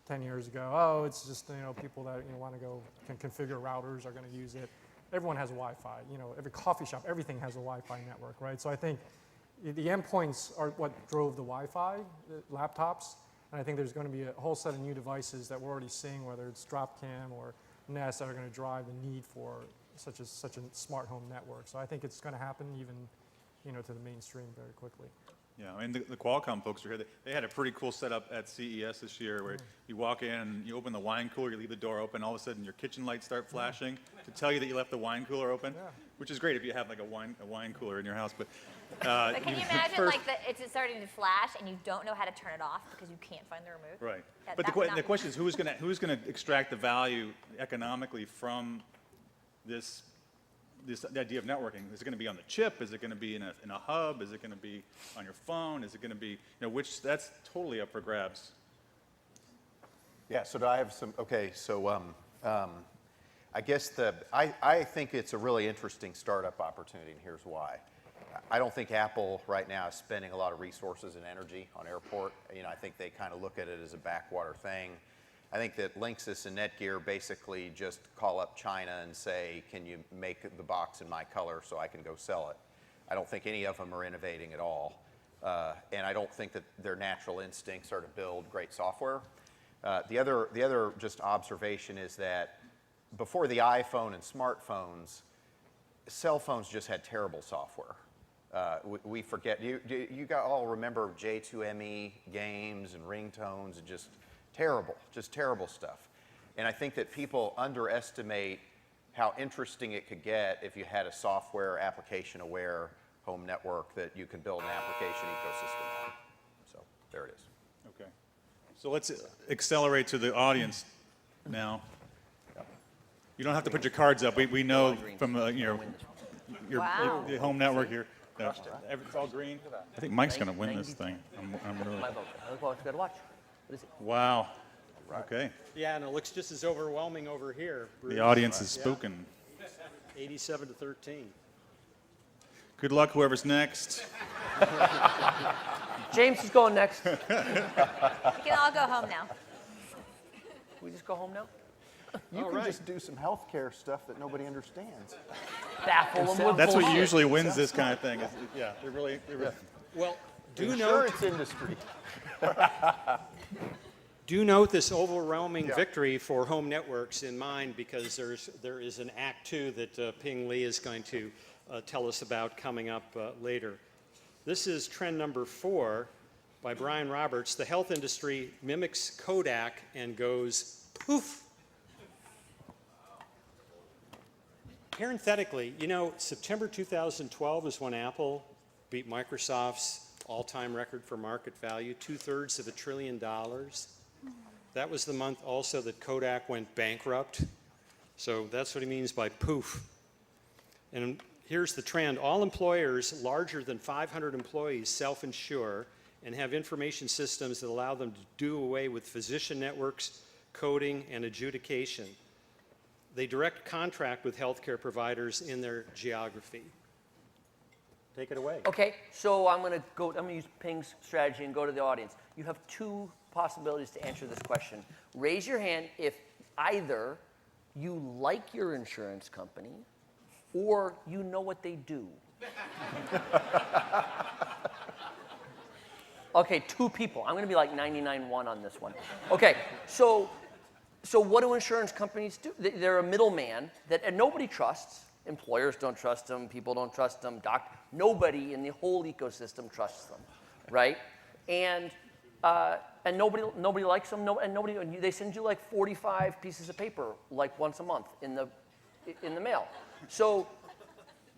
10 years ago, oh, it's just, people that want to go can configure routers are going to use it. Everyone has Wi-Fi. Every coffee shop, everything has a Wi-Fi network, right? So I think the endpoints are what drove the Wi-Fi, the laptops, and I think there's going to be a whole set of new devices that we're already seeing, whether it's Dropcam or Nest, that are going to drive the need for such a smart home network. So I think it's going to happen even, to the mainstream very quickly. Yeah, I mean, the Qualcomm folks are here. They had a pretty cool setup at CES this year where you walk in and you open the wine cooler, you leave the door open, all of a sudden your kitchen lights start flashing to tell you that you left the wine cooler open, which is great if you have like a wine cooler in your house. But can you imagine it's starting to flash and you don't know how to turn it off because you can't find the remote? Right. That But would the not question is who's going to extract the value economically from this idea of networking? Is it going to be on the chip? Is it going to be in a hub? Is it going to be on your phone? Is it going to be, that's totally up for grabs. Yeah, so do I have some, okay, so I guess I think it's a really interesting startup opportunity, and here's why. I don't think Apple right now is spending a lot of resources and energy on airport. I think they kind of look at it as a backwater thing. I think that Linksys and Netgear basically just call up China and say, can you make the box in my color so I can go sell it? I don't think any of them are innovating at all. And I don't think that their natural instincts are to build great software. The other just observation is that before the iPhone and smartphones, cell phones just had terrible software. We forget, you all remember J2ME games and ringtones and just terrible stuff. And I think that people underestimate how interesting it could get if you had a software application-aware home network that you can build an application ecosystem on. So there it is. Okay. So let's accelerate to the audience now. You don't have to put your cards up. We know from your Wow. the home network here. It's all green. I think Mike's going to win this thing. I'm really. My vote. Well, got to watch. What is it? Wow. Okay. Yeah, and it looks just as overwhelming over here. Bruce. The audience is spoken. 87 to 13. Good luck, whoever's next. James is going next. You can all go home now. We just go home now? You can just do some healthcare stuff that nobody understands. Baffle them with That's what bullshit. usually wins this kind of thing. Yeah, they're really. Well, Insurance industry. do note this overwhelming victory for home networks in mind, because there is an Act 2 that Ping Li is going to tell us about coming up later. This is trend number 4 by Brian Roberts. The health industry mimics Kodak and goes poof. Parenthetically, September 2012 is when Apple beat Microsoft's all-time record for market value, 2/3 of $1 trillion. That was the month also that Kodak went bankrupt. So that's what he means by poof. And here's the trend. All employers larger than 500 employees self-insure and have information systems that allow them to do away with physician networks, coding, and adjudication. They direct contract with healthcare providers in their geography. Take it away. Okay, so I'm going to use Ping's strategy and go to the audience. You have 2 possibilities to answer this question. Raise your hand if either you like your insurance company or you know what they do. Okay, 2 people. I'm going to be like 99-1 on this one. Okay, so what do insurance companies do? They're a middleman that nobody trusts. Employers don't trust them. People don't trust them. Nobody in the whole ecosystem trusts them, right? And nobody likes them. They send you like 45 pieces of paper like once a month in the mail. So,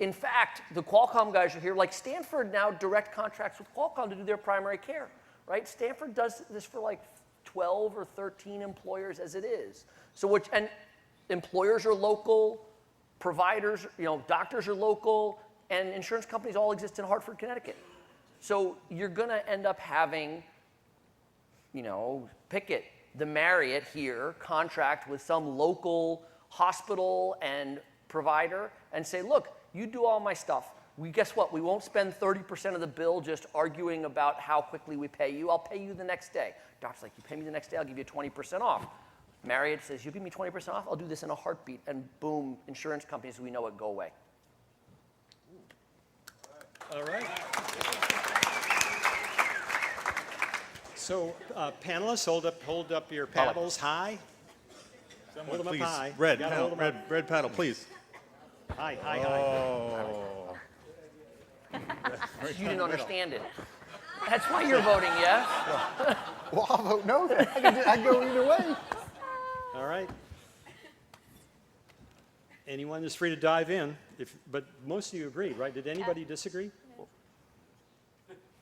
in fact, the Qualcomm guys are here. Like Stanford now direct contracts with Qualcomm to do their primary care, right? Stanford does this for like 12 or 13 employers as it is. So and employers are local, providers, doctors are local, and insurance companies all exist in Hartford, Connecticut. So you're going to end up having, pick it, the Marriott here contract with some local hospital and provider and say, look, you do all my stuff. guess what? We won't spend 30% of the bill just arguing about how quickly we pay you. I'll pay you the next day. Doctor's like, you pay me the next day, I'll give you 20% off. Marriott says, you give me 20% off, I'll do this in a heartbeat. And boom, insurance companies, we know it, go away. All right. So panelists, hold up your paddles high. Someone, Hold them please. up high. Red You gotta paddle, hold 'em up. red paddle, please. High. Oh. You didn't understand it. That's why you're voting yes. Well, I'll vote no then. I go either way. All right. Anyone is free to dive in, but most of you agreed, right? Did anybody disagree?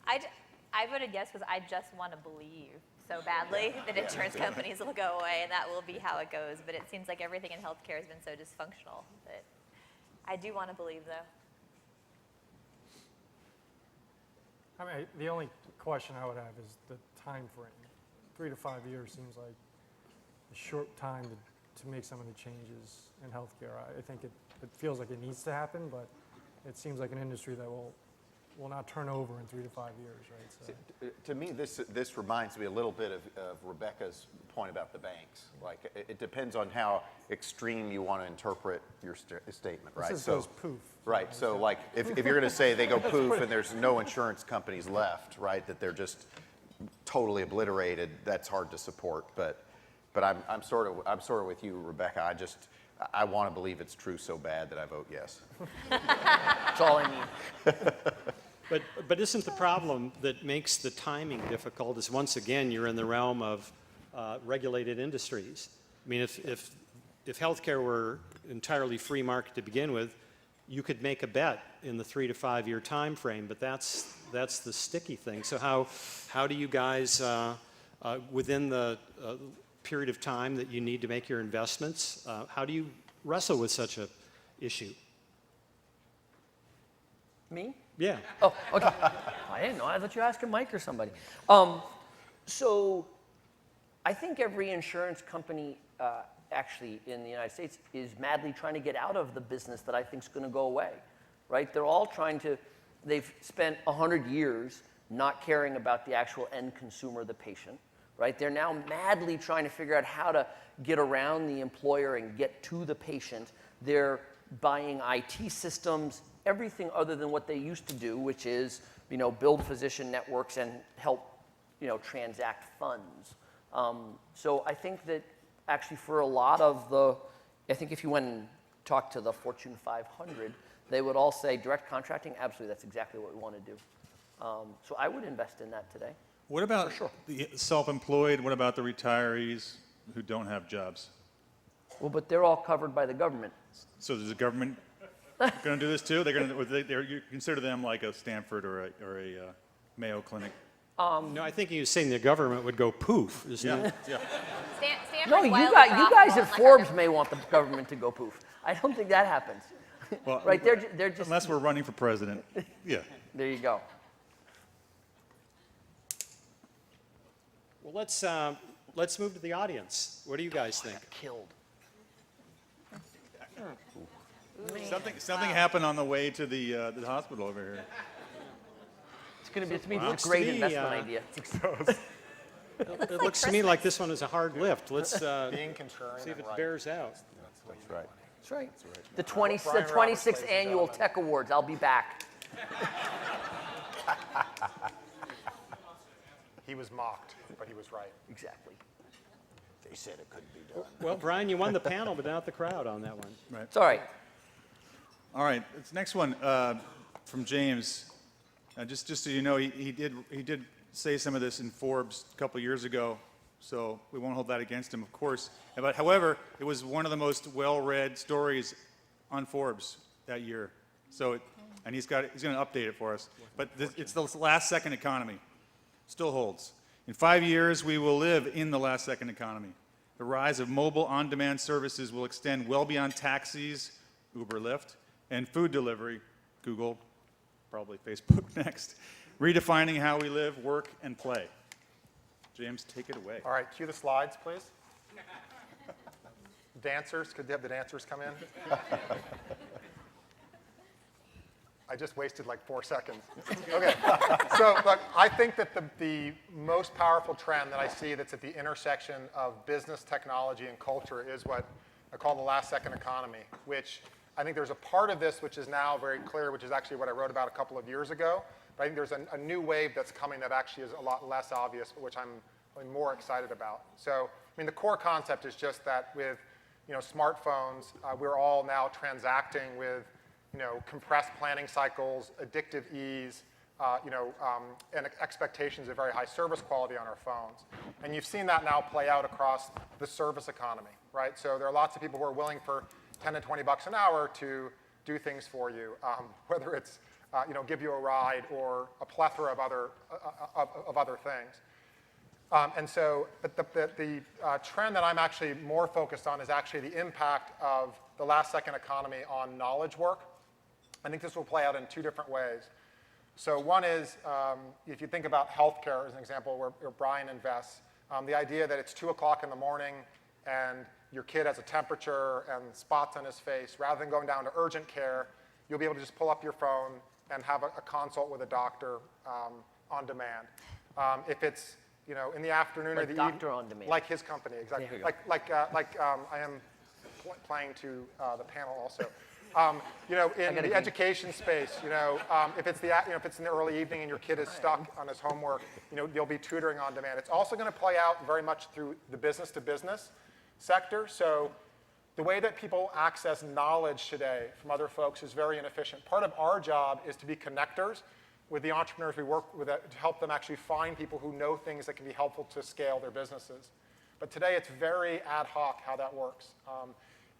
I voted yes because I just want to believe so badly that insurance companies will go away and that will be how it goes. But it seems like everything in healthcare has been so dysfunctional that I do want to believe, though. I mean, the only question I would have is the time frame. 3 to 5 years seems like a short time to make some of the changes in healthcare. I think it feels like it needs to happen, but it seems like an industry that will not turn over in 3 to 5 years, right? So. To me, this reminds me a little bit of Rebecca's point about the banks. Like, it depends on how extreme you want to interpret your statement, right? This goes poof. Right, so like, if you're going to say they go poof and there's no insurance companies left, right, that they're just totally obliterated, that's hard to support. But I'm sort of with you, Rebecca. I want to believe it's true so bad that I vote yes. That's all I need. But isn't the problem that makes the timing difficult is, once again, you're in the realm of regulated industries. I mean, if healthcare were entirely free market to begin with, you could make a bet in the 3 to 5 year time frame, but that's the sticky thing. So how do you guys, within the period of time that you need to make your investments, how do you wrestle with such a issue? Me? Yeah. Oh, okay. I didn't know. I thought you were asking Mike or somebody. So I think every insurance company actually in the United States is madly trying to get out of the business that I think is going to go away, right? They're all trying to, they've spent 100 years not caring about the actual end consumer, the patient, right? They're now madly trying to figure out how to get around the employer and get to the patient. They're buying IT systems, everything other than what they used to do, which is, build physician networks and help, transact funds. So I think that actually for a lot of I think if you went and talked to the Fortune 500, they would all say direct contracting, absolutely, that's exactly what we want to do. So I would invest in that today. What about the self-employed? What about the retirees who don't have jobs? Well, but they're all covered by the government. So is the government going to do this too? You consider them like a Stanford or a Mayo Clinic? No, I think he was saying the government would go poof, isn't it? Yeah. No, you guys at Forbes may want the government to go poof. I don't think that happens. Well, right? They're just unless we're running for president. Yeah. There you go. Well, let's move to the audience. What do you guys think? Killed. Something happened on the way to the hospital over here. It's a great investment idea. It looks to me like this one is a hard lift. Let's Being contrarian see if it and right. bears out. That's right. That's right. The 26th annual Tech Awards. I'll be back. He was mocked, but he was right. Exactly. They said it couldn't be done. Well, Bryan, you won the panel, but not the crowd on that one. Right. It's all right. All right. This next one from James. Just so you know, he did say some of this in Forbes a couple years ago, so we won't hold that against him, of course. But however, it was one of the most well-read stories on Forbes that year. So, and he's going to update it for us. But it's the last-second economy. Still holds. In 5 years, we will live in the last-second economy. The rise of mobile on-demand services will extend well beyond taxis, Uber, Lyft, and food delivery, Google, probably Facebook next, redefining how we live, work, and play. James, take it away. All right, cue the slides, please. Dancers, could you have the dancers come in? I just wasted like 4 seconds. Okay, so look, I think that the most powerful trend that I see that's at the intersection of business, technology, and culture is what I call the last second economy, which I think there's a part of this which is now very clear, which is actually what I wrote about a couple of years ago. But I think there's a new wave that's coming that actually is a lot less obvious, which I'm really more excited about. So, I mean, the core concept is just that with smartphones, we're all now transacting with compressed planning cycles, addictive ease, and expectations of very high service quality on our phones. And you've seen that now play out across the service economy, right? So there are lots of people who are willing for 10 to 20 bucks an hour to do things for you, whether it's give you a ride or a plethora of other things. And so, but the trend that I'm actually more focused on is actually the impact of the last second economy on knowledge work. I think this will play out in 2 different ways. So one is, if you think about healthcare as an example where Bryan invests, the idea that it's 2 o'clock in the morning and your kid has a temperature and spots on his face, rather than going down to urgent care, you'll be able to just pull up your phone and have a consult with a doctor on demand. If it's in the afternoon or the evening, doctor on demand. like his company, exactly. There you go. Like I am playing to the panel also. In the education space, if it's if it's in the early evening and your kid is stuck on his homework, there'll be tutoring on demand. It's also going to play out very much through the business-to-business sector. So the way that people access knowledge today from other folks is very inefficient. Part of our job is to be connectors with the entrepreneurs we work with to help them actually find people who know things that can be helpful to scale their businesses. But today it's very ad hoc how that works.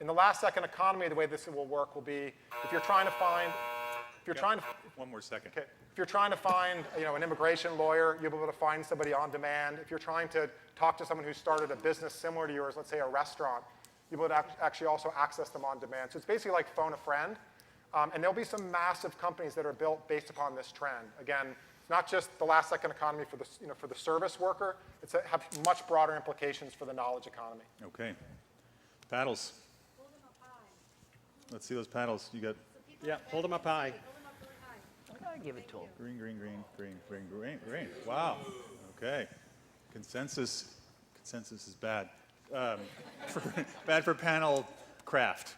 In the last second economy, the way this will work will be if you're trying to find, One more second. okay, if you're trying to find an immigration lawyer, you'll be able to find somebody on demand. If you're trying to talk to someone who started a business similar to yours, let's say a restaurant, you'll be able to actually also access them on demand. So it's basically like phone a friend. And there'll be some massive companies that are built based upon this trend. Again, not just the last second economy for the, for the service worker, it's have much broader implications for the knowledge economy. Okay. Paddles. Let's see those paddles. You got Yeah, hold them up high. I give it to him. green, green, green, green, green, green, green. Wow. Okay. Consensus is bad. Bad for panel craft.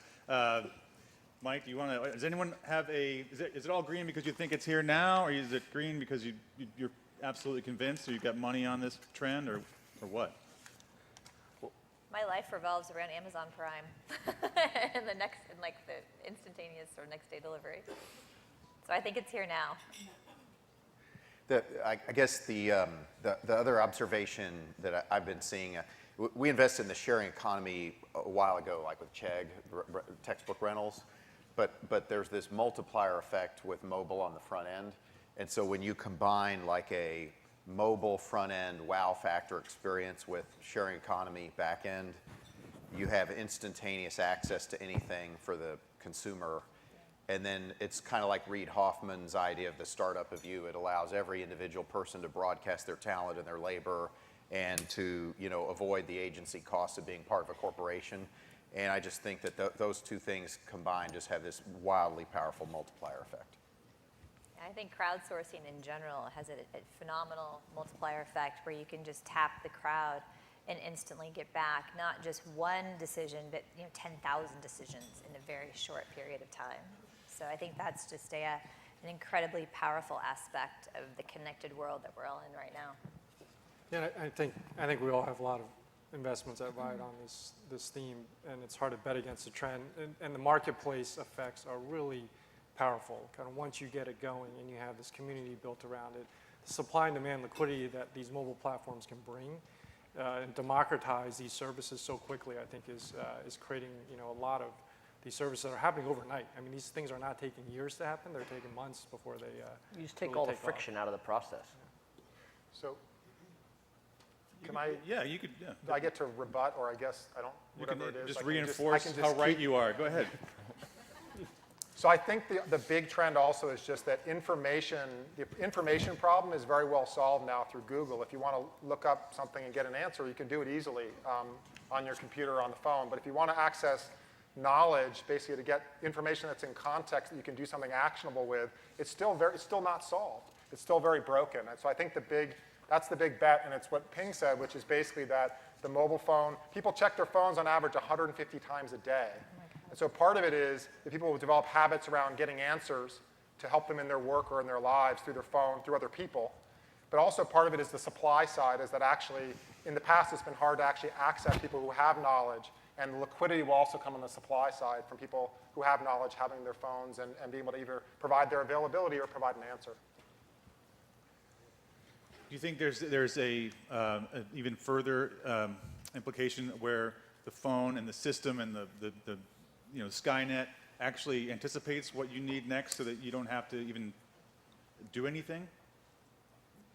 Mike, do you want to? Does anyone have a? Is it all green because you think it's here now, or is it green because you're absolutely convinced, or you've got money on this trend, or what? My life revolves around Amazon Prime and the instantaneous or next day delivery. So I think it's here now. I guess the other observation that I've been seeing, we invested in the sharing economy a while ago, like with Chegg, textbook rentals, but there's this multiplier effect with mobile on the front end. And so when you combine like a mobile front end wow factor experience with sharing economy back end, you have instantaneous access to anything for the consumer. And then it's kind of like Reid Hoffman's idea of the startup of you. It allows every individual person to broadcast their talent and their labor and to avoid the agency costs of being part of a corporation. And I just think that those 2 things combined just have this wildly powerful multiplier effect. I think crowdsourcing in general has a phenomenal multiplier effect where you can just tap the crowd and instantly get back not just one decision, but 10,000 decisions in a very short period of time. So I think that's just an incredibly powerful aspect of the connected world that we're all in right now. Yeah, I think we all have a lot of investments that ride on this theme, and it's hard to bet against the trend. And the marketplace effects are really powerful. Kind of once you get it going and you have this community built around it, the supply and demand liquidity that these mobile platforms can bring and democratize these services so quickly, I think is creating a lot of these services that are happening overnight. I mean, these things are not taking years to happen; they're taking months before they. You just take really all the take off. friction out of the process. So can I? Yeah, you could. Yeah. Do I get to rebut, or I guess I don't. You can Whatever it is. just I can reinforce I can how just right keep- you are. Go ahead. So I think the big trend also is just that the information problem is very well solved now through Google. If you want to look up something and get an answer, you can do it easily on your computer or on the phone. But if you want to access knowledge, basically to get information that's in context that you can do something actionable with, it's still not solved. It's still very broken. And so I think that's the big bet, and it's what Ping said, which is basically that the mobile phone, people check their phones on average 150 times a day. And so part of it is that people will develop habits around getting answers to help them in their work or in their lives through their phone, through other people. But also part of it is the supply side, is that actually, in the past, it's been hard to actually access people who have knowledge, and the liquidity will also come on the supply side from people who have knowledge having their phones and being able to either provide their availability or provide an answer. Do you think there's a even further implication where the phone and the system and the Skynet actually anticipates what you need next so that you don't have to even do anything?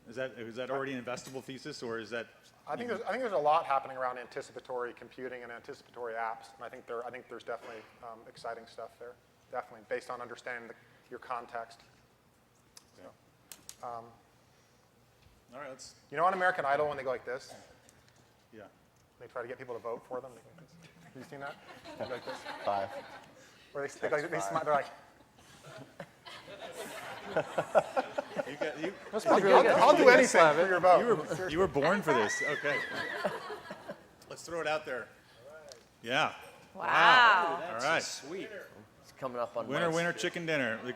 Is that already an investable thesis, or is that? I think there's a lot happening around anticipatory computing and anticipatory apps, and I think there's definitely exciting stuff there, definitely based on understanding your context. Yeah. So, all right, let's. You know on American Idol when they go like this? Yeah. They try to get people to vote for them. They go like this. Have you seen that? They go like this. 5. Where they smile, they're like. I'll do anything for your vote. You were born for this. Okay. Let's throw it out there. Yeah. Wow. That's All right. sweet. It's coming up on Winner, Mike's. winner, chicken dinner. Like,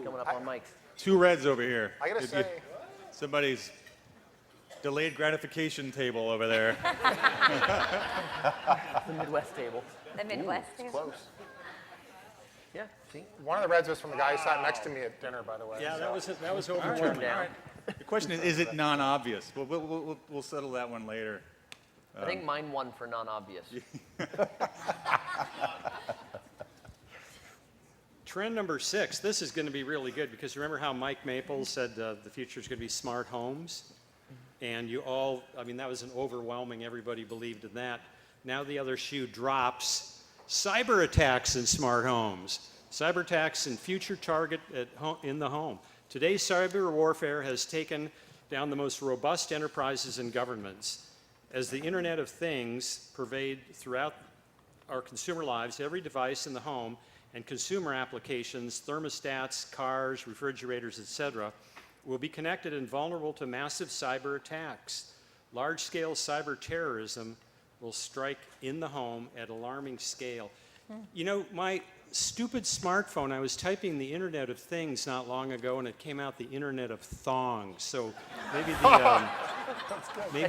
Coming up on Mike's. 2 reds over here. I gotta say, Somebody's delayed gratification table over there. The Midwest table. The Midwest. too. Close. Yeah, see? one of the reds was from the guy who sat next to me at dinner, by the way. Yeah, so. that was Turned overwhelming. down. The question is it non-obvious? We'll settle that one later. I think mine won for non-obvious. Trend number 6, this is going to be really good because remember how Mike Maples said the future is going to be smart homes? And you all, I mean, that was an overwhelming, everybody believed in that. Now the other shoe drops. Cyber attacks in smart homes. Cyber attacks and future target in the home. Today's cyber warfare has taken down the most robust enterprises and governments. As the Internet of Things pervade throughout our consumer lives, every device in the home and consumer applications, thermostats, cars, refrigerators, etc., will be connected and vulnerable to massive cyber attacks. Large-scale cyber terrorism will strike in the home at alarming scale. You know, my stupid smartphone, I was typing the Internet of Things not long ago, and it came out the Internet of Thongs. So maybe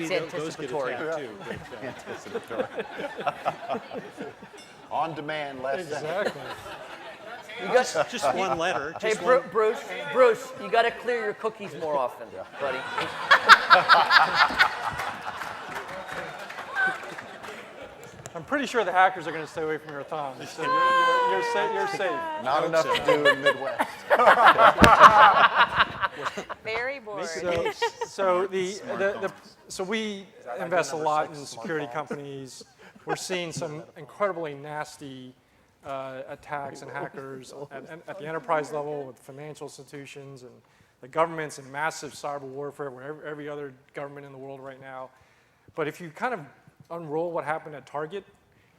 those get attacked too. But, Anticipatory. On demand, less. Exactly. You got, just one letter. hey, Just one. Bruce, you got to clear your cookies more often, buddy. I'm pretty sure the hackers are going to stay away from your thumbs. So you're safe. Not enough to do in Midwest. Very bored. So we invest a lot in security companies. We're seeing some incredibly nasty attacks and hackers at the enterprise level with financial institutions and the governments and massive cyber warfare where every other government in the world right now. But if you kind of unroll what happened at Target,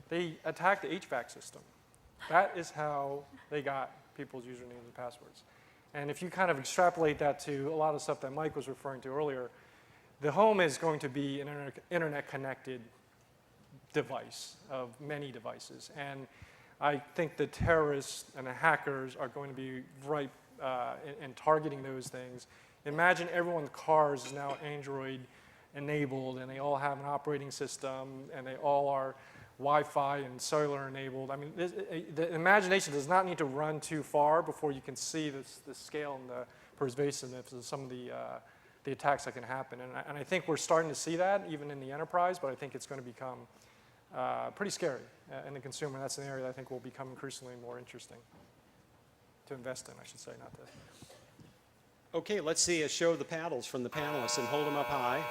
they attacked the HVAC system. That is how they got people's usernames and passwords. And if you kind of extrapolate that to a lot of stuff that Mike was referring to earlier, the home is going to be an internet-connected device of many devices. And I think the terrorists and the hackers are going to be ripe in targeting those things. Imagine everyone's cars is now Android enabled, and they all have an operating system, and they all are Wi-Fi and cellular enabled. I mean, the imagination does not need to run too far before you can see the scale and the pervasiveness of some of the attacks that can happen. And I think we're starting to see that even in the enterprise, but I think it's going to become pretty scary in the consumer. That's an area that I think will become increasingly more interesting to invest in, I should say, not to. Okay, let's see a show of the paddles from the panelists and hold them up high.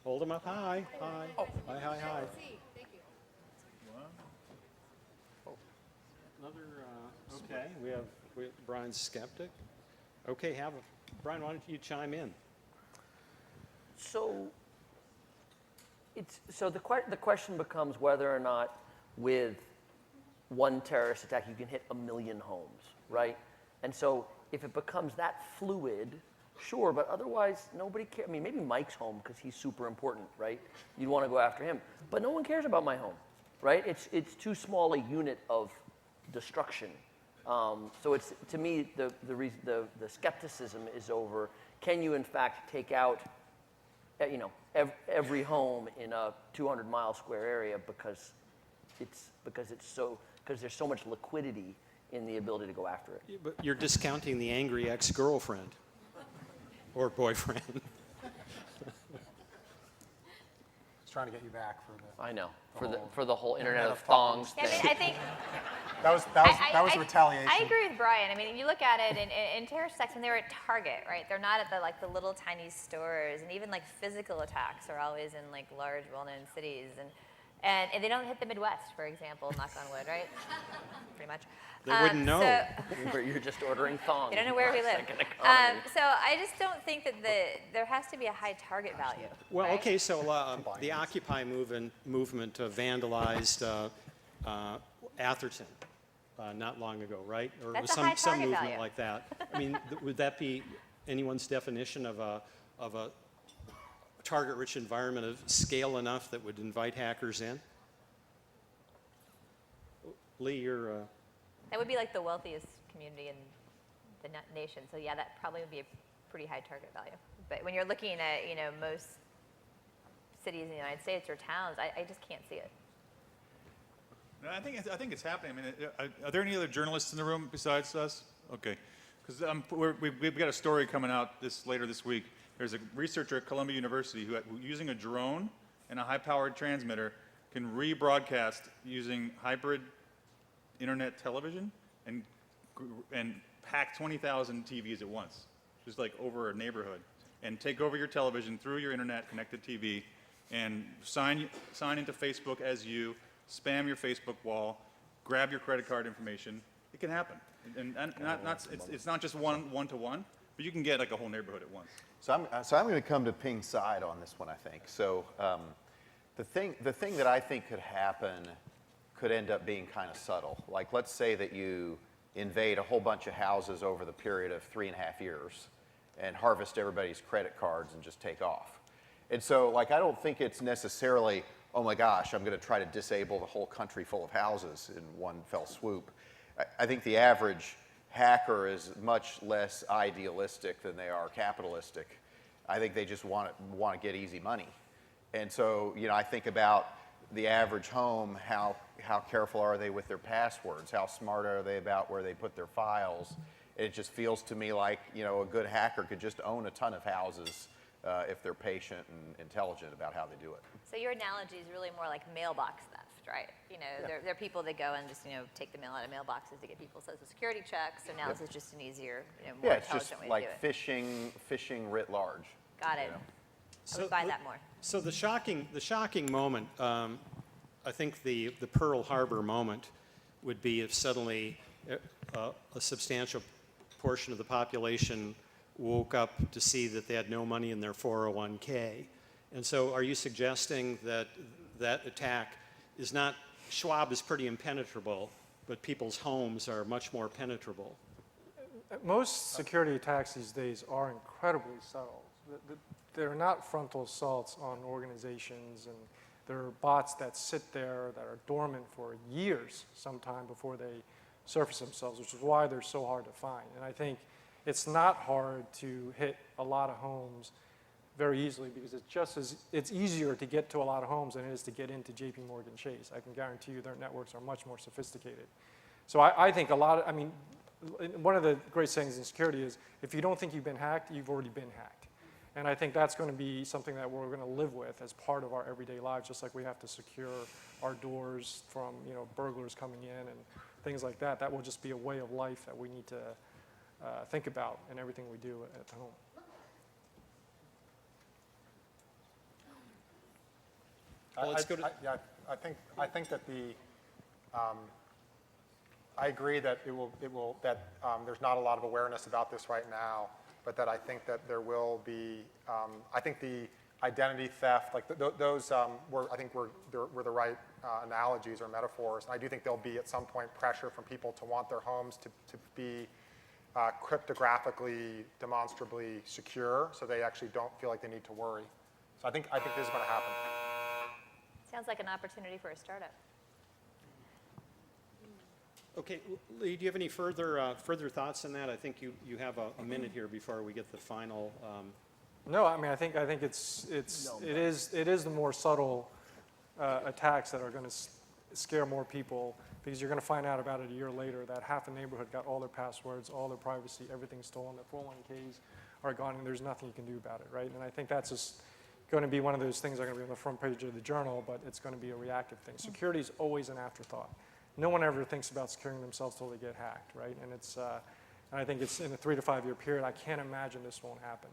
Hold them up high, high, high, high, high. Another, okay, we have Brian's skeptic. Okay, Brian, why don't you chime in? So the question becomes whether or not with one terrorist attack, you can hit 1 million homes, right? And so if it becomes that fluid, sure, but otherwise nobody cares. I mean, maybe Mike's home because he's super important, right? You'd want to go after him, but no one cares about my home, right? It's too small a unit of destruction. So it's, to me, the skepticism is over, can you in fact take out, you know, every home in a 200-mile square area because there's so much liquidity in the ability to go after it. But you're discounting the angry ex-girlfriend or boyfriend. He's trying to get you back for the. I know, for the whole Internet of Thongs Yeah, I thing. mean, I think That was a retaliation. I agree with Bryan. I mean, if you look at it in terrorist attacks, when they're at Target, right? They're not at the little tiny stores, and even like physical attacks are always in like large, well-known cities, and they don't hit the Midwest, for example. Knock on wood, right? Pretty much. They wouldn't know. Where you're just ordering thongs. They don't know where we live. So I just don't think that there has to be a high target value. Well, right? okay, so the Occupy movement vandalized Atherton not long ago, right? Or That's was a high some target movement value. like that. I mean, would that be anyone's definition of a target-rich environment of scale enough that would invite hackers in? Lee, you're. That would be like the wealthiest community in the nation. So yeah, that probably would be a pretty high target value. But when you're looking at, you know, most cities in the United States or towns, I just can't see it. No, I think it's happening. I mean, are there any other journalists in the room besides us? Okay, because we've got a story coming out later this week. There's a researcher at Columbia University who, using a drone and a high-powered transmitter, can rebroadcast using hybrid internet television and pack 20,000 TVs at once, just like over a neighborhood, and take over your television through your internet connected TV, and sign into Facebook as you, spam your Facebook wall, grab your credit card information. It can happen, and it's not just one-to-one, but you can get like a whole neighborhood at once. So I'm going to come to Ping's side on this one, I think. So the thing that I think could happen could end up being kind of subtle. Like, let's say that you invade a whole bunch of houses over the period of 3.5 years and harvest everybody's credit cards and just take off. And so, like, I don't think it's necessarily, oh my gosh, I'm going to try to disable the whole country full of houses in one fell swoop. I think the average hacker is much less idealistic than they are capitalistic. I think they just want to get easy money. And so, you know, I think about the average home, how careful are they with their passwords? How smart are they about where they put their files? It just feels to me like, you know, a good hacker could just own a ton of houses if they're patient and intelligent about how they do it. So your analogy is really more like mailbox theft, right? You know, there are people that go and just, you know, take the mail out of mailboxes to get people's social security checks. So now this is just an easier, you know, more It's just intelligent way like to do it. phishing writ large. Got it. You know? I would buy that more. So the shocking moment, I think the Pearl Harbor moment would be if suddenly a substantial portion of the population woke up to see that they had no money in their 401k. And so are you suggesting that that attack is not, Schwab is pretty impenetrable, but people's homes are much more penetrable? Most security attacks these days are incredibly subtle. They're not frontal assaults on organizations, and there are bots that sit there that are dormant for years sometime before they surface themselves, which is why they're so hard to find. And I think it's not hard to hit a lot of homes very easily because it's easier to get to a lot of homes than it is to get into JP Morgan Chase. I can guarantee you their networks are much more sophisticated. So I think one of the great sayings in security is, if you don't think you've been hacked, you've already been hacked. And I think that's going to be something that we're going to live with as part of our everyday lives, just like we have to secure our doors from, you know, burglars coming in and things like that. That will just be a way of life that we need to think about in everything we do at home. Well, let's go to. I think that I agree that there's not a lot of awareness about this right now, but that I think that there will be. I think the identity theft, like those, were the right analogies or metaphors. And I do think there'll be at some point pressure from people to want their homes to be cryptographically, demonstrably secure, so they actually don't feel like they need to worry. So I think this is going to happen. Sounds like an opportunity for a startup. Okay, Lee, do you have any further thoughts on that? I think you have a minute here before we get the final. No, I mean, I think it is the more subtle attacks that are going to scare more people, because you're going to find out about it a year later that half the neighborhood got all their passwords, all their privacy, everything stolen, their 401ks are gone, and there's nothing you can do about it, right? And I think that's just going to be one of those things that are going to be on the front page of the journal, but it's going to be a reactive thing. Security is always an afterthought. No one ever thinks about securing themselves till they get hacked, right? And and I think it's in a 3 to 5 year period. I can't imagine this won't happen.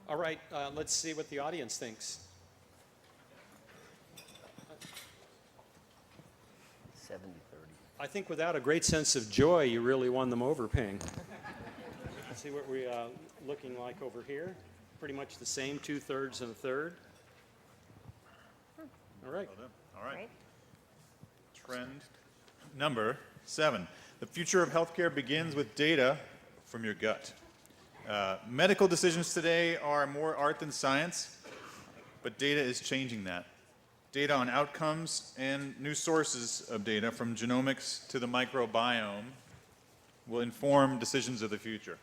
All right, let's see what the audience thinks. 70-30. I think without a great sense of joy, you really won them over, Ping. Let's see what we're looking like over here. Pretty much the same, 2/3 and a third. All right. All right. Great. Trend number 7. The future of healthcare begins with data from your gut. Medical decisions today are more art than science, but data is changing that. Data on outcomes and new sources of data, from genomics to the microbiome, will inform decisions of the future.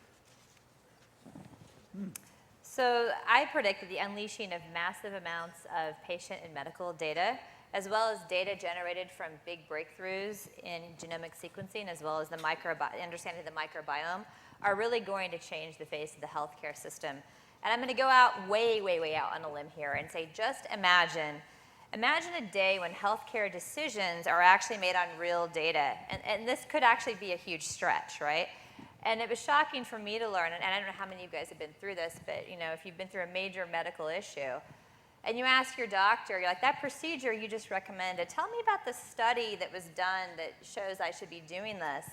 So I predicted the unleashing of massive amounts of patient and medical data, as well as data generated from big breakthroughs in genomic sequencing, as well as the understanding of the microbiome, are really going to change the face of the healthcare system. And I'm going to go out way, way, way out on a limb here and say, just imagine a day when healthcare decisions are actually made on real data. And this could actually be a huge stretch, right? And it was shocking for me to learn, and I don't know how many of you guys have been through this, but if you've been through a major medical issue, and you ask your doctor, you're like, that procedure you just recommended, tell me about the study that was done that shows I should be doing this.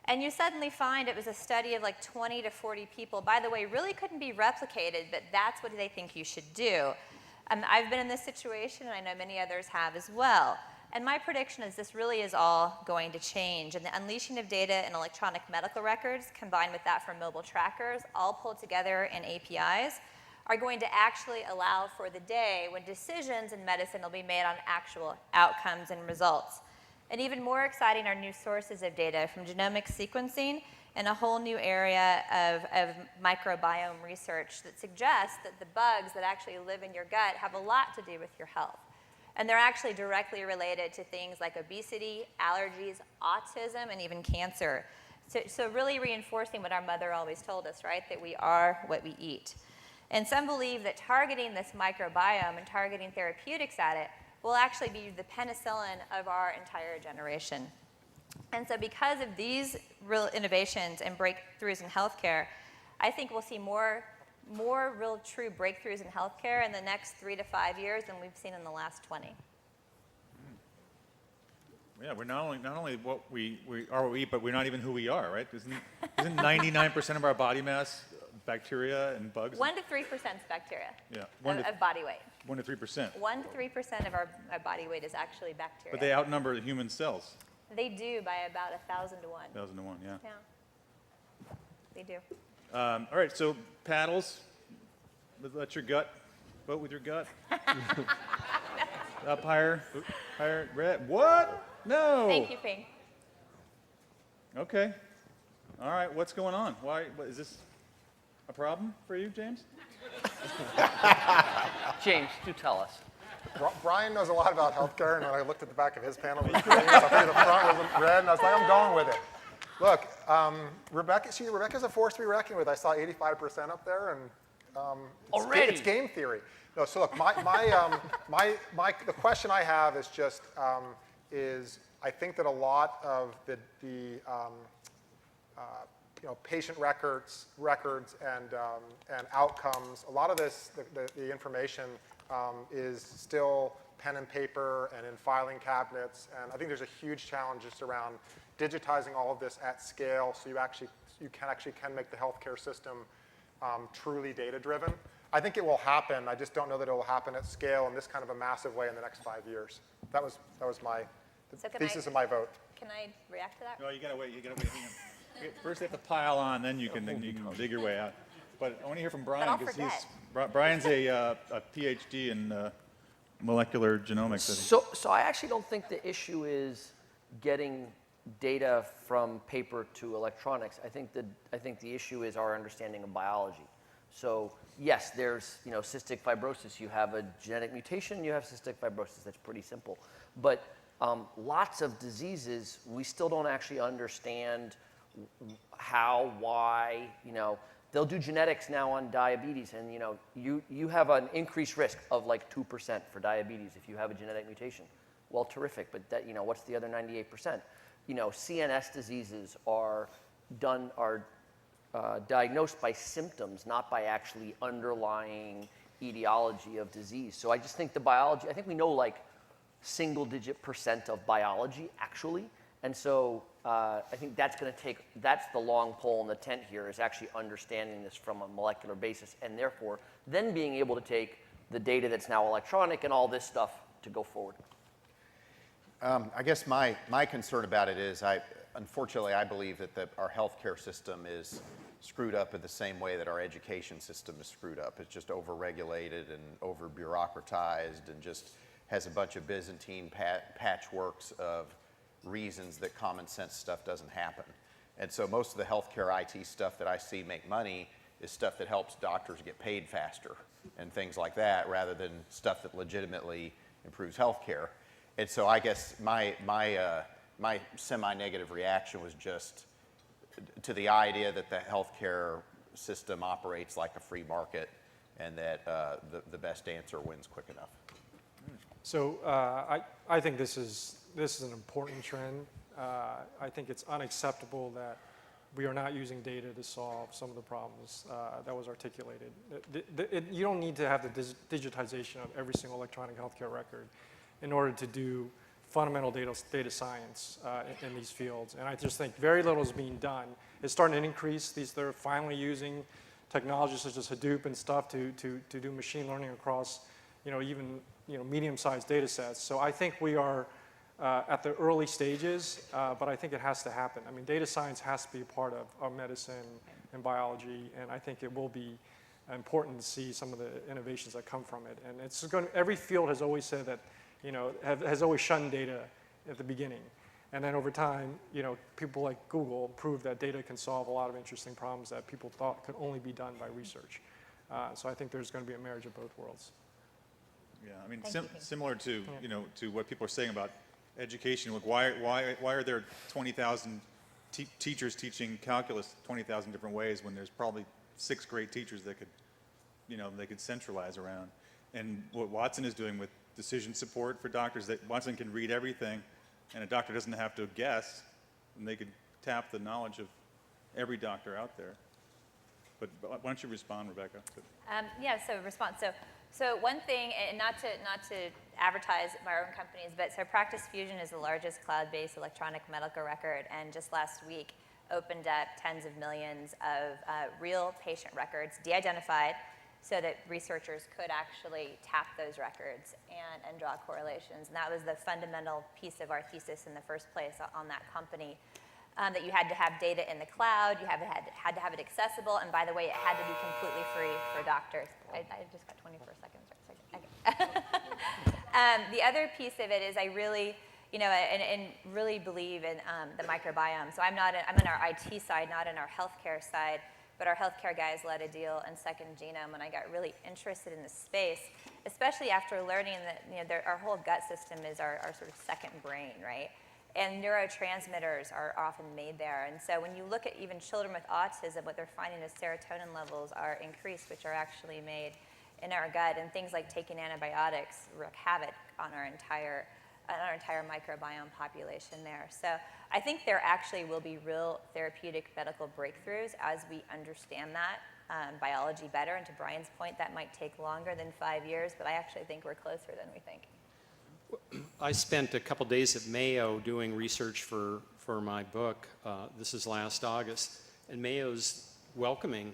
And you suddenly find it was a study of like 20 to 40 people. By the way, really couldn't be replicated, but that's what they think you should do. I've been in this situation, and I know many others have as well. And my prediction is this really is all going to change. And the unleashing of data in electronic medical records, combined with that from mobile trackers, all pulled together in APIs, are going to actually allow for the day when decisions in medicine will be made on actual outcomes and results. And even more exciting are new sources of data from genomic sequencing and a whole new area of microbiome research that suggests that the bugs that actually live in your gut have a lot to do with your health. And they're actually directly related to things like obesity, allergies, autism, and even cancer. So really reinforcing what our mother always told us, right? That we are what we eat. And some believe that targeting this microbiome and targeting therapeutics at it will actually be the penicillin of our entire generation. And so because of these real innovations and breakthroughs in healthcare, I think we'll see more real true breakthroughs in healthcare in the next 3 to 5 years than we've seen in the last 20. Yeah, we're not only what we are what we eat, but we're not even who we are, right? Isn't 99% of our body mass bacteria and bugs? 1 to 3% is bacteria. Yeah, of body weight. 1 to 3%. 1 to 3% of our body weight is actually bacteria. But they outnumber the human cells. They do by about 1,000 to 1. 1,000 to 1, yeah. Yeah, they do. All right, so paddles. Let your gut vote with your gut. Up higher, red. What? No. Thank you, Ping. Okay. All right, what's going on? Why? Is this a problem for you, James? James, do tell us. Bryan knows a lot about healthcare, and when I looked at the back of his panel, I figured the front was red, and I was like, I'm going with it. Look, Rebecca's a force to be reckoned with. I saw 85% up there, and it's game theory. No, so look, the question I have is just I think that a lot of the patient records and outcomes, a lot of this, the information is still pen and paper and in filing cabinets, and I think there's a huge challenge just around digitizing all of this at scale, so you can make the healthcare system truly data-driven. I think it will happen. I just don't know that it will happen at scale in this kind of a massive way in the next 5 years. That was my So can thesis I- of my vote. Can I react to that? No, you gotta wait. Hang on. First, they have to pile on, then you can dig your way out. But I want to hear from Bryan I'll because forget. Brian's a PhD in molecular genomics. I think. So I actually don't think the issue is getting data from paper to electronics. I think the issue is our understanding of biology. So yes, there's cystic fibrosis. You have a genetic mutation, you have cystic fibrosis. That's pretty simple. But lots of diseases, we still don't actually understand how, why. They'll do genetics now on diabetes, and you have an increased risk of like 2% for diabetes if you have a genetic mutation. Well, terrific, but that what's the other 98%? CNS diseases are diagnosed by symptoms, not by actually underlying etiology of disease. So I just think the biology. I think we know like single-digit % of biology actually. And so I think that's the long pole in the tent here, is actually understanding this from a molecular basis, and therefore then being able to take the data that's now electronic and all this stuff to go forward. I guess my concern about it is, unfortunately, I believe that our healthcare system is screwed up in the same way that our education system is screwed up. It's just over-regulated and over-bureaucratized and just has a bunch of Byzantine patchworks of reasons that common sense stuff doesn't happen. And so most of the healthcare IT stuff that I see make money is stuff that helps doctors get paid faster and things like that, rather than stuff that legitimately improves healthcare. And so I guess my semi-negative reaction was just to the idea that the healthcare system operates like a free market, and that the best answer wins quick enough. So I think this is an important trend. I think it's unacceptable that we are not using data to solve some of the problems that was articulated. You don't need to have the digitization of every single electronic healthcare record in order to do fundamental data science in these fields. And I just think very little is being done. It's starting to increase. They're finally using technologies such as Hadoop and stuff to do machine learning across even medium-sized data sets. So I think we are at the early stages, but I think it has to happen. I mean, data science has to be a part of our medicine and biology, and I think it will be important to see some of the innovations that come from it. And every field has always said that, has always shunned data at the beginning. And then over time, people like Google proved that data can solve a lot of interesting problems that people thought could only be done by research. So I think there's going to be a marriage of both worlds. Yeah, I mean, similar to to what people are saying about education. Like, why are there 20,000 teachers teaching calculus 20,000 different ways when there's probably 6 great teachers that could, they could centralize around? And what Watson is doing with decision support for doctors, that Watson can read everything, and a doctor doesn't have to guess, and they could tap the knowledge of every doctor out there. But why don't you respond, Rebecca? Yeah, so response. So one thing, and not to advertise my own companies, but so Practice Fusion is the largest cloud-based electronic medical record, and just last week opened up tens of millions of real patient records, de-identified, so that researchers could actually tap those records and draw correlations. And that was the fundamental piece of our thesis in the first place on that company. That you had to have data in the cloud, you had to have it accessible, and by the way, it had to be completely free for doctors. I just got 24 seconds. Right? Okay. The other piece of it is I really, and really believe in the microbiome. So I'm in our IT side, not in our healthcare side, but our healthcare guys led a deal in Second Genome, and I got really interested in this space, especially after learning that our whole gut system is our sort of second brain, right? And neurotransmitters are often made there. And so when you look at even children with autism, what they're finding is serotonin levels are increased, which are actually made in our gut. And things like taking antibiotics wreak havoc on our entire microbiome population there. So I think there actually will be real therapeutic medical breakthroughs as we understand that biology better. And to Bryan's point, that might take longer than 5 years, but I actually think we're closer than we think. I spent a couple days at Mayo doing research for my book. This is last August, and Mayo's welcoming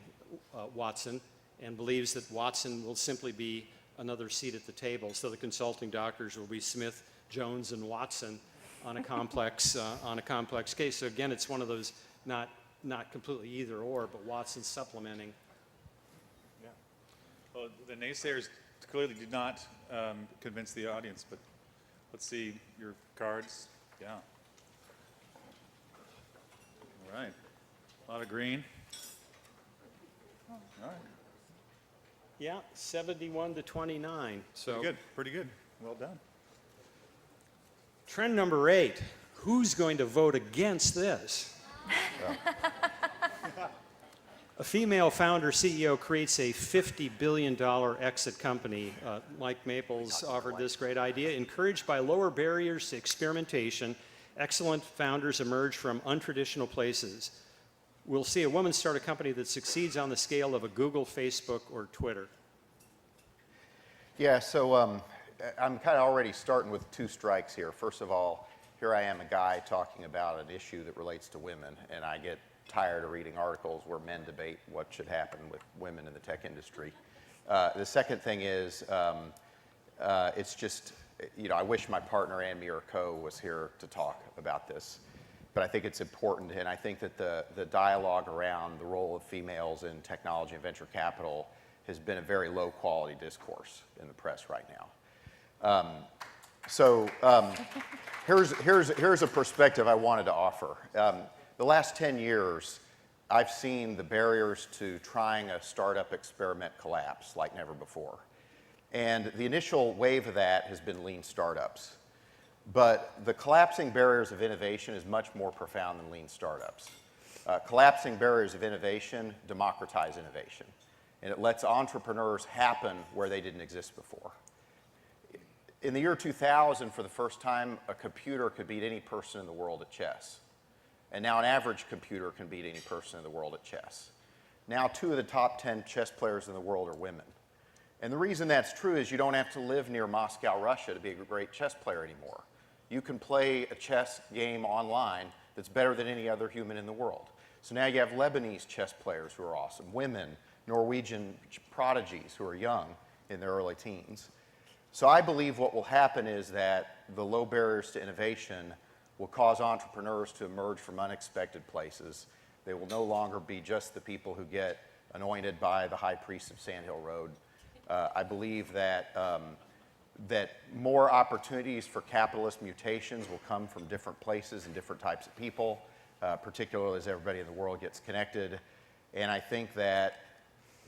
Watson and believes that Watson will simply be another seat at the table. So the consulting doctors will be Smith, Jones, and Watson on a complex case. So again, it's one of those not completely either or, but Watson supplementing. Yeah. Well, the naysayers clearly did not convince the audience, but let's see your cards. Yeah. All right. A lot of green. All right. Yeah, 71 to 29. So Pretty good. Pretty good. Well done. Trend number 8. Who's going to vote against this? A female founder CEO creates a $50 billion exit company. Mike Maples offered this great idea. Encouraged by lower barriers to experimentation, excellent founders emerge from untraditional places. We'll see a woman start a company that succeeds on the scale of a Google, Facebook, or Twitter. Yeah, so I'm kind of already starting with 2 strikes here. First of all, here I am, a guy talking about an issue that relates to women, and I get tired of reading articles where men debate what should happen with women in the tech industry. The second thing is, it's just, I wish my partner Ann Miraco was here to talk about this, but I think it's important, and I think that the dialogue around the role of females in technology and venture capital has been a very low quality discourse in the press right now. Here's a perspective I wanted to offer. The last 10 years, I've seen the barriers to trying a startup experiment collapse like never before. And the initial wave of that has been lean startups. But the collapsing barriers of innovation is much more profound than lean startups. Collapsing barriers of innovation democratize innovation. And it lets entrepreneurs happen where they didn't exist before. In the year 2000, for the first time, a computer could beat any person in the world at chess. And now an average computer can beat any person in the world at chess. Now 2 of the top 10 chess players in the world are women. And the reason that's true is you don't have to live near Moscow, Russia to be a great chess player anymore. You can play a chess game online that's better than any other human in the world. So now you have Lebanese chess players who are awesome, women, Norwegian prodigies who are young in their early teens. So I believe what will happen is that the low barriers to innovation will cause entrepreneurs to emerge from unexpected places. They will no longer be just the people who get anointed by the high priest of Sand Hill Road. I believe that, that more opportunities for capitalist mutations will come from different places and different types of people, particularly as everybody in the world gets connected. And I think that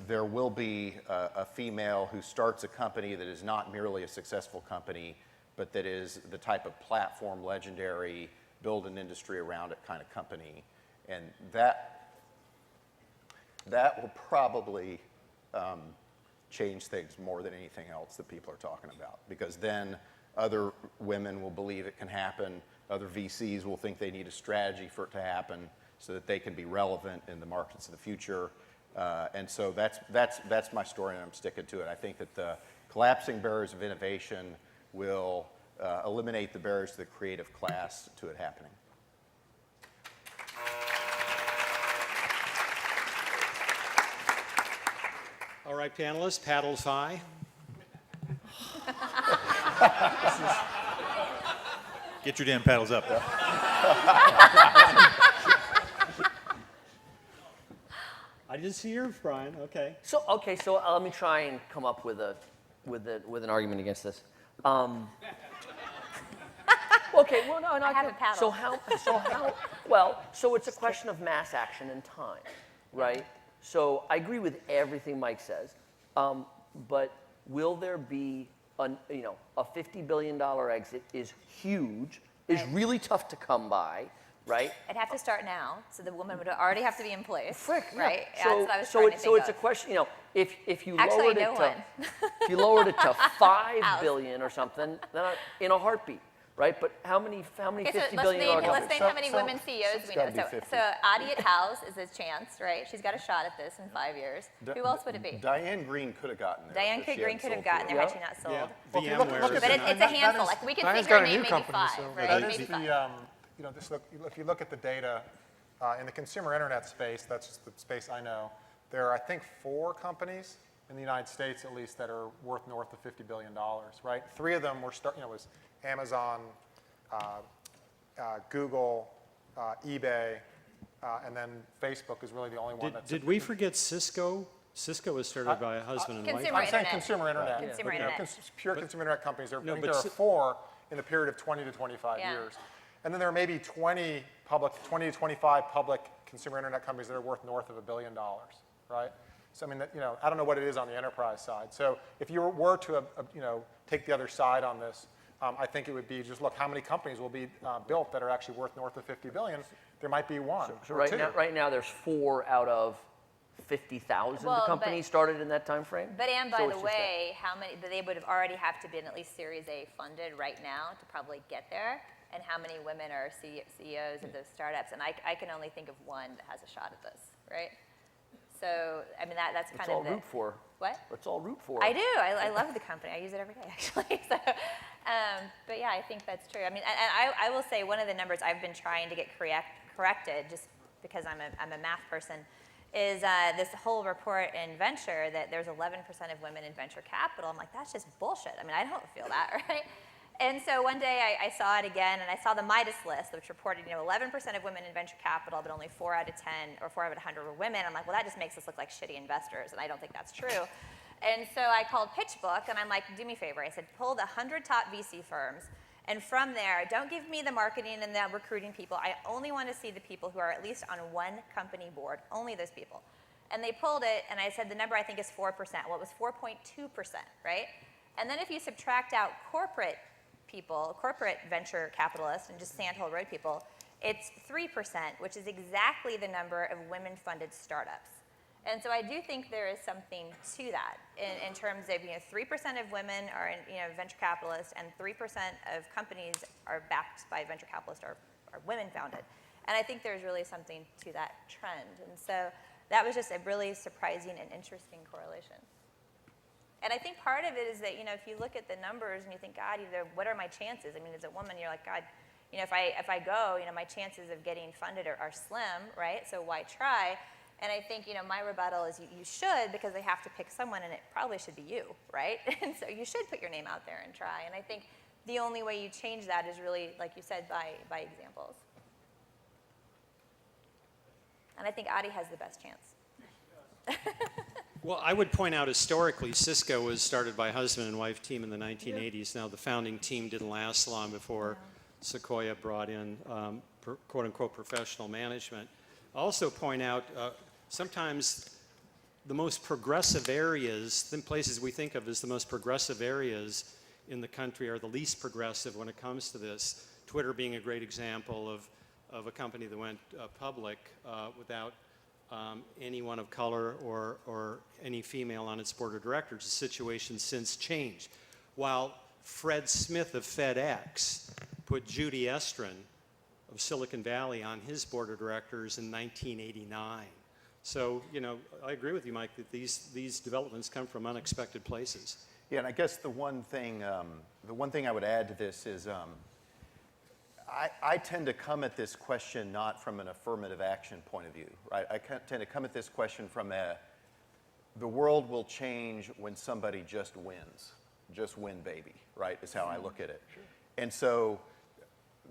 there will be a female who starts a company that is not merely a successful company, but that is the type of platform, legendary, build an industry around it kind of company. And that will probably change things more than anything else that people are talking about, because then other women will believe it can happen, other VCs will think they need a strategy for it to happen so that they can be relevant in the markets of the future. And so that's my story, and I'm sticking to it. I think that the collapsing barriers of innovation will eliminate the barriers to the creative class to it happening. All right, panelists, paddles high. Get your damn paddles up. I didn't see yours, Bryan. Okay. So let me try and come up with an argument against this. Okay, well, no, I have a paddle. So it's a question of mass action and time, right? So I agree with everything Mike says, but will there be a $50 billion exit is huge, is really tough to come by, right? It'd have to start now, so the woman would already have to be in place. Frick, yeah. Right? So, That's what I was so, trying to so think it's of. a question, if you Actually, lowered no it one. if you lowered it to 5 House. billion or something, then in a heartbeat, right? But how many Okay, $50 so billion let's companies? name how many women CEOs we know. gotta be 50. So Adiat House is a chance, right? She's got a shot at this in 5 years. Who else would it be? Diane Green could have gotten there. Diane if she Green hadn't could have sold gotten to there it. had she not sold. Well, if you look VMware at But the- it's a handful. Like we can Diane's figure got a new name maybe company, 5, so right? That Maybe is 5. if you look at the data in the consumer internet space, that's just the space I know. there are, I think, 4 companies in the United States, at least, that are worth north of $50 billion, right? 3 of them were, was Amazon, Google, eBay, and then Facebook is really the only one that's. Did we forget Cisco? Cisco was started by a husband and wife. Consumer I'm saying internet. consumer internet. Consumer You know, internet. pure consumer internet companies. I think but there are 4 in the period of 20 to 25 Yeah. years. And then there are maybe 20 to 25 public consumer internet companies that are worth north of $1 billion, right? So I mean, that, you know, I don't know what it is on the enterprise side. So if you were to, you know, take the other side on this, I think it would be just look how many companies will be built that are actually worth north of 50 billion. There might be 1 So or 2. right now there's 4 out of 50,000 Well, companies started in that time frame. But and So by it's the just that. way, how many, they would have already have to been at least Series A funded right now to probably get there, and how many women are CEOs of those startups, and I can only think of 1 that has a shot at this, right? So, I mean, that's kind Let's of all the. root for. What? Let's all root for. I do. I love the company. I use it every day, actually. So, but yeah, I think that's true. I mean, and I will say one of the numbers I've been trying to get corrected, just because I'm a math person, is this whole report in venture that there's 11% of women in venture capital. I'm like, that's just bullshit. I mean, I don't feel that, right? And so one day I saw it again, and I saw the Midas list, which reported, 11% of women in venture capital, but only 4 out of 10 or 4 out of 100 were women. I'm like, well, that just makes us look like shitty investors, and I don't think that's true. And so I called PitchBook, and I'm like, do me a favor. I said, pull the 100 top VC firms, and from there, don't give me the marketing and the recruiting people. I only want to see the people who are at least on 1 company board, only those people. And they pulled it, and I said, the number I think is 4%. Well, it was 4.2%, right? And then if you subtract out corporate people, corporate venture capitalists, and just sandhole road people, it's 3%, which is exactly the number of women-funded startups. And so I do think there is something to that in terms of 3% of women are venture capitalists, and 3% of companies are backed by venture capitalists are women-founded. And I think there's really something to that trend. And so that was just a really surprising and interesting correlation. And I think part of it is that, if you look at the numbers and you think, God, what are my chances? I mean, as a woman, you're like, God, if I go, my chances of getting funded are slim, right? So why try? And I think, my rebuttal is you should, because they have to pick someone, and it probably should be you, right? And so you should put your name out there and try. And I think the only way you change that is really, like you said, by examples. And I think Adi has the best chance. Well, I would point out historically, Cisco was started by a husband and wife team in the 1980s. Now, the founding team didn't last long before Sequoia brought in quote-unquote professional management. I'll also point out sometimes the most progressive areas, the places we think of as the most progressive areas in the country are the least progressive when it comes to this. Twitter being a great example of a company that went public without anyone of color or any female on its board of directors. The situation's since changed. While Fred Smith of FedEx put Judy Estrin of Silicon Valley on his board of directors in 1989. So, I agree with you, Mike, that these developments come from unexpected places. Yeah, and I guess the one thing I would add to this is I tend to come at this question not from an affirmative action point of view, right? I tend to come at this question from the world will change when somebody just wins. Just win, baby, right, is how I look at it. Sure. And so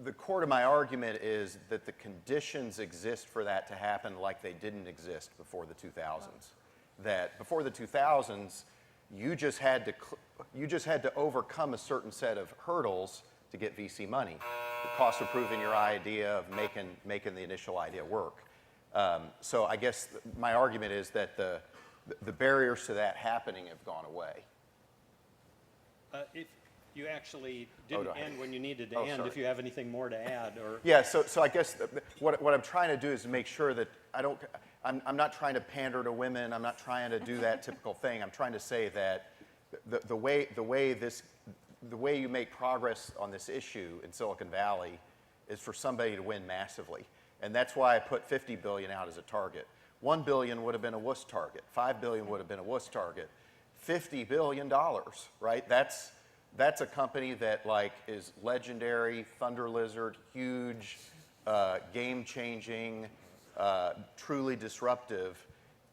the core to my argument is that the conditions exist for that to happen like they didn't exist before the 2000s. That before the 2000s, you just had to overcome a certain set of hurdles to get VC money. The cost of proving your idea, of making the initial idea work. So I guess my argument is that the barriers to that happening have gone away. If you actually didn't end when you needed to end, sorry. if you have anything more to add, or Yeah, so I guess what I'm trying to do is make sure that I'm not trying to pander to women. I'm not trying to do that typical thing. I'm trying to say that the way you make progress on this issue in Silicon Valley is for somebody to win massively. And that's why I put 50 billion out as a target. 1 billion would have been a wuss target. 5 billion would have been a wuss target. $50 billion, right? That's a company that is legendary, Thunder Lizard, huge, game-changing, truly disruptive.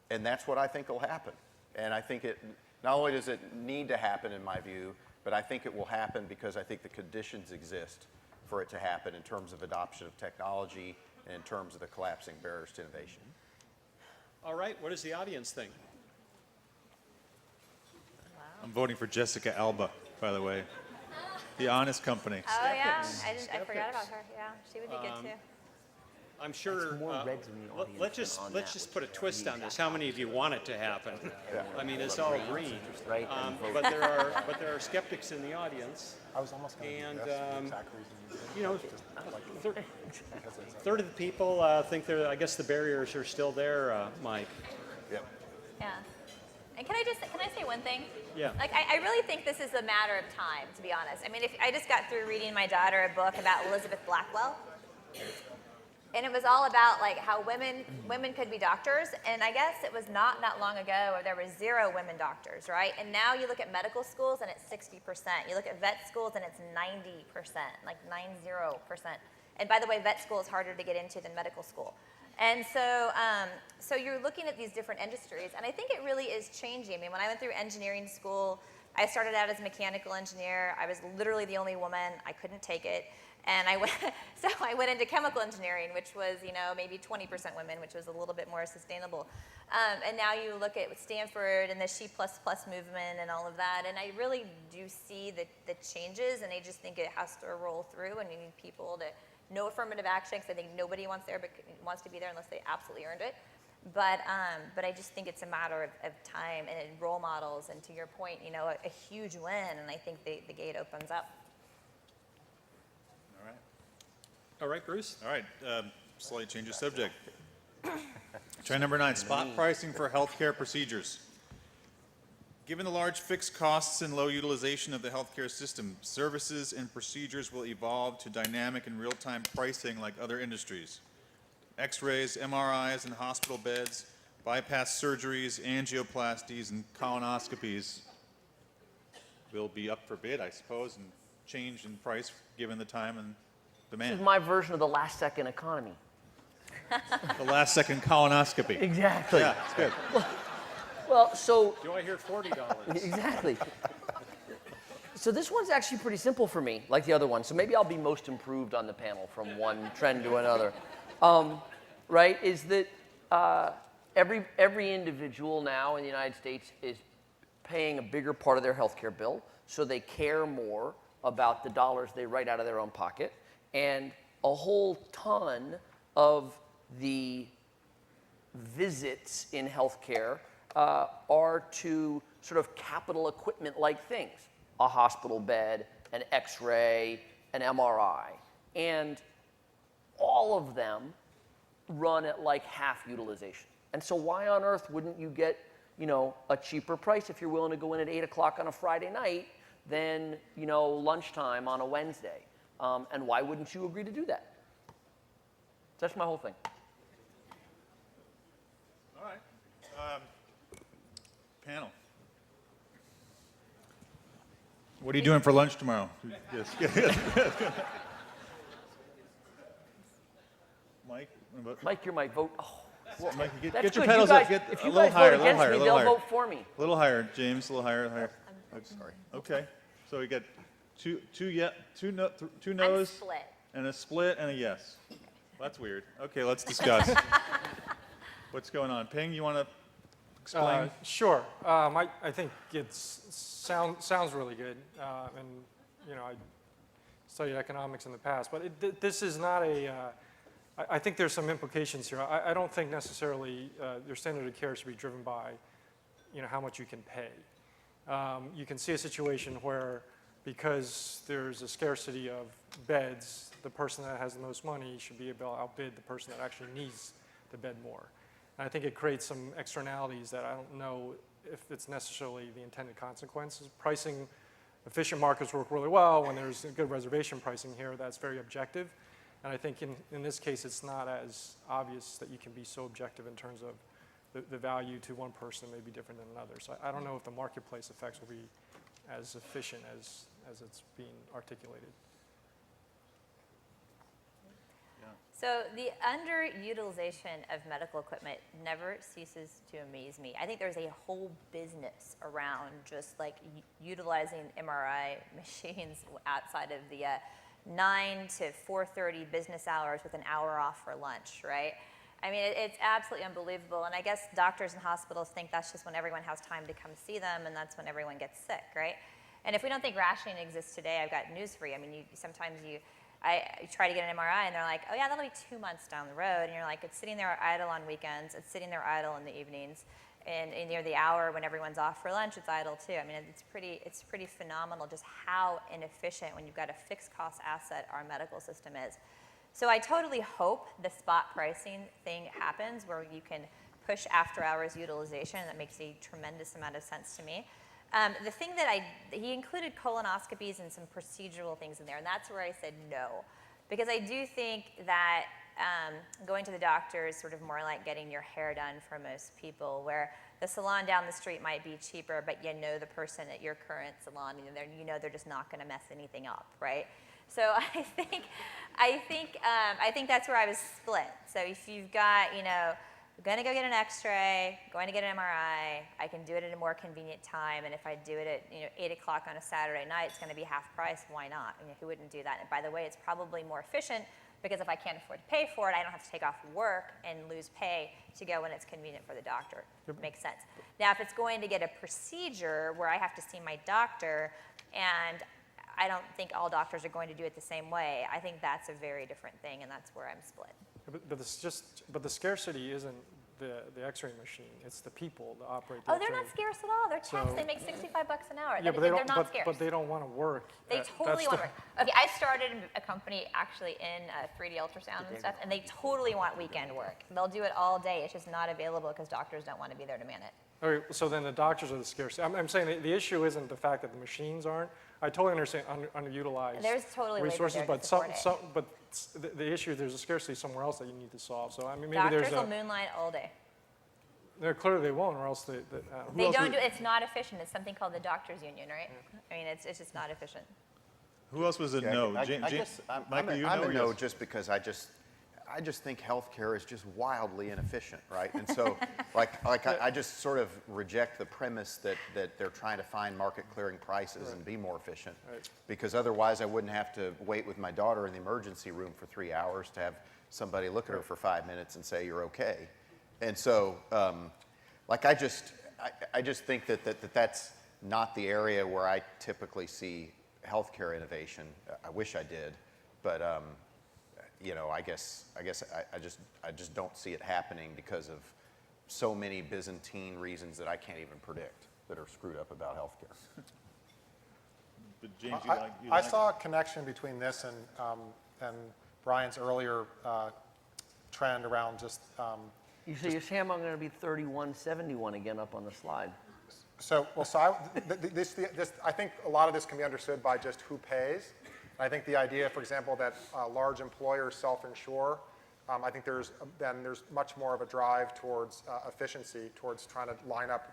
And that's what I think will happen. And I think it, not only does it need to happen in my view, but I think it will happen because I think the conditions exist for it to happen in terms of adoption of technology and in terms of the collapsing barriers to innovation. All right, what does the audience think? I'm voting for Jessica Alba, by the way. The Honest Company. Oh, yeah, I forgot about her. Yeah, she would be good too. I'm sure, more reds in the audience let's than just, on let's that, just which put a is twist on really this. How many of you want it to happen? I mean, it's all green. Right, But there are skeptics in the audience. I was almost going to And, do this, the exact reason you did. You know, third of the people think they're, I guess the barriers are still there, Mike. Yep. Yeah. And can I say one thing? Yeah. Like, I really think this is a matter of time, to be honest. I mean, if I just got through reading my daughter a book about Elizabeth Blackwell, and it was all about like how women could be doctors, and I guess it was not that long ago where there were 0 women doctors, right? And now you look at medical schools and it's 60%. You look at vet schools and it's 90%, like 90%. And by the way, vet school is harder to get into than medical school. And so, so you're looking at these different industries, and I think it really is changing. I mean, when I went through engineering school, I started out as a mechanical engineer. I was literally the only woman. I couldn't take it. And so I went into chemical engineering, which was, you know, maybe 20% women, which was a little bit more sustainable. And now you look at Stanford and the She++ movement and all of that, and I really do see the changes, and I just think it has to roll through, and you need people to, no affirmative action, because I think nobody wants to be there unless they absolutely earned it. But I just think it's a matter of time and role models, and to your point, you know, a huge win, and I think the gate opens up. All right, Bruce? All right, slightly change of subject. Try number 9, spot pricing for healthcare procedures. Given the large fixed costs and low utilization of the healthcare system, services and procedures will evolve to dynamic and real-time pricing like other industries. X-rays, MRIs, and hospital beds, bypass surgeries, angioplasties, and colonoscopies will be up for bid, I suppose, and change in price given the time and This demand. is my version of the last second economy. The last second colonoscopy. Exactly. Yeah, it's good. Well, so Do I hear $40? exactly. So this one's actually pretty simple for me, like the other one. So maybe I'll be most improved on the panel from one trend to another. Right? Is that every individual now in the United States is paying a bigger part of their healthcare bill, so they care more about the dollars they write out of their own pocket, and a whole ton of the visits in healthcare are to sort of capital equipment-like things, a hospital bed, an X-ray, an MRI, and all of them run at like half utilization. And so why on earth wouldn't you get, you know, a cheaper price if you're willing to go in at 8 o'clock on a Friday night than, you know, lunchtime on a Wednesday? And why wouldn't you agree to do that? That's my whole thing. All right. Panel. What are you doing for lunch tomorrow? Yes. Mike? what about- Mike, you're my vote. Oh, Mike, get that's your good. pedals You guys, up. Get if a you little guys higher, vote a little against higher, me, a little they'll higher. vote for me. A little higher, James. A little higher, higher. Sorry. Okay. So we got two I'm no's split. and a split and a yes. That's weird. Okay, let's discuss. What's going on? Ping, you want to explain? Sure. I think it sounds really good, and you know I studied economics in the past, but this is not a. I think there's some implications here. I don't think necessarily your standard of care should be driven by, you know, how much you can pay. You can see a situation where, because there's a scarcity of beds, the person that has the most money should be able to outbid the person that actually needs the bed more. And I think it creates some externalities that I don't know if it's necessarily the intended consequences. Pricing, efficient markets work really well when there's good reservation pricing here that's very objective. And I think in this case, it's not as obvious that you can be so objective in terms of the value to one person may be different than another. So I don't know if the marketplace effects will be as efficient as it's being articulated. So the underutilization of medical equipment never ceases to amaze me. I think there's a whole business around just like utilizing MRI machines outside of the 9 to 4:30 business hours with an hour off for lunch, right? I mean, it's absolutely unbelievable. And I guess doctors and hospitals think that's just when everyone has time to come see them, and that's when everyone gets sick, right? And if we don't think rationing exists today, I've got news for you. I mean, sometimes you try to get an MRI, and they're like, oh yeah, that'll be 2 months down the road. And you're like, it's sitting there idle on weekends. It's sitting there idle in the evenings. And near the hour when everyone's off for lunch, it's idle too. I mean, it's pretty phenomenal just how inefficient, when you've got a fixed cost asset, our medical system is. So I totally hope the spot pricing thing happens where you can push after hours utilization. That makes a tremendous amount of sense to me. The thing that he included colonoscopies and some procedural things in there, and that's where I said no. Because I do think that going to the doctor is sort of more like getting your hair done for most people, where the salon down the street might be cheaper, but you know the person at your current salon, you know they're just not going to mess anything up, right? So I think that's where I was split. So if you've got, going to go get an X-ray, going to get an MRI, I can do it at a more convenient time, and if I do it at 8 o'clock on a Saturday night, it's going to be half price. Why not? Who wouldn't do that? And by the way, it's probably more efficient because if I can't afford to pay for it, I don't have to take off work and lose pay to go when it's convenient for the doctor. Makes sense. Now, if it's going to get a procedure where I have to see my doctor, and I don't think all doctors are going to do it the same way, I think that's a very different thing, and that's where I'm split. But the scarcity isn't the X-ray machine. It's the people that operate the Oh, X-ray. they're not scarce at all. They're temps. They make $65 an hour. Yeah, they're not scarce. But they don't want to work. They totally want to work. Okay, I started a company actually in 3D ultrasound and stuff, and they totally want weekend work. They'll do it all day. It's just not available because doctors don't want to be there to man it. Okay, so then the doctors are the scarcity. I'm saying the issue isn't the fact that the machines aren't. I totally understand underutilized There's totally resources, labor there to support but the issue is there's a scarcity somewhere else that you need to solve. So I mean, maybe Doctors there's will moonlight all day. Clearly they won't, or else they They don't do. It's not efficient. It's something called the doctors' union, right? I mean, it's just not efficient. Who else was a no? I guess I'm a no just because I just think healthcare is just wildly inefficient, right? And so, I just sort of reject the premise that they're trying to find market clearing prices and be more efficient, because otherwise I wouldn't have to wait with my daughter in the emergency room for 3 hours to have somebody look at her for 5 minutes and say you're okay. And so, I just think that that's not the area where I typically see healthcare innovation. I wish I did, but I guess I just don't see it happening because of so many Byzantine reasons that I can't even predict that are screwed up about healthcare. But James, I saw a connection between this and Bryan's earlier trend around just. You say, Sam, I'm going to be 3171 again up on the slide. I think a lot of this can be understood by just who pays. I think the idea, for example, that large employers self-insure, I think there's much more of a drive towards efficiency, towards trying to line up,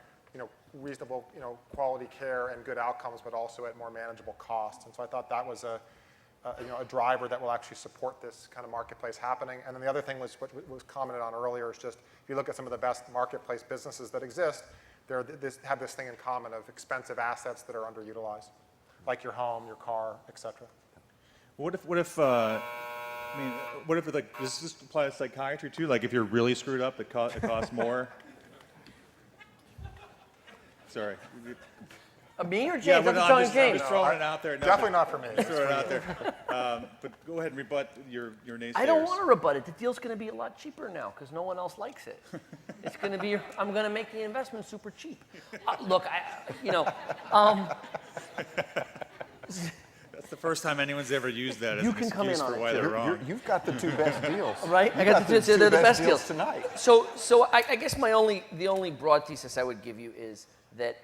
reasonable, quality care and good outcomes, but also at more manageable costs. And so I thought that was a driver that will actually support this kind of marketplace happening. And then the other thing was what was commented on earlier is just if you look at some of the best marketplace businesses that exist, have this thing in common of expensive assets that are underutilized, like your home, your car, et cetera. What if does this apply to psychiatry too? Like if you're really screwed up, it costs more? Sorry. Me or James? Yeah, I'm I'm James. just throwing it out there. Definitely not for me. Throwing it out there. But go ahead and rebut your naysayers. I don't want to rebut it. The deal's going to be a lot cheaper now because no one else likes it. It's going to be. I'm going to make the investment super cheap. Look, That's the first time anyone's ever used that as You an can come excuse in on for it, why too. they're wrong. You've got the two best deals. Right? I got the two best deals tonight. So I guess the only broad thesis I would give you is that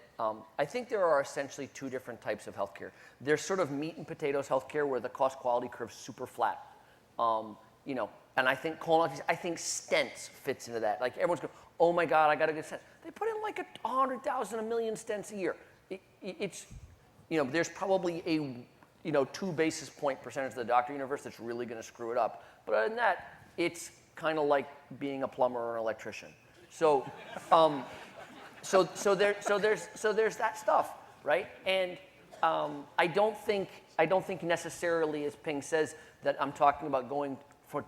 I think there are essentially two different types of healthcare. There's sort of meat and potatoes healthcare where the cost quality curve's super flat. And I think colonoscopies, I think stents fits into that. Like everyone's going, oh my God, I got to get a stent. They put in like 100,000, a million stents a year. There's probably a 2 basis point percentage of the doctor universe that's really going to screw it up. But other than that, it's kind of like being a plumber or an electrician. So, so there's that stuff, right? And I don't think necessarily, as Ping says, that I'm talking about going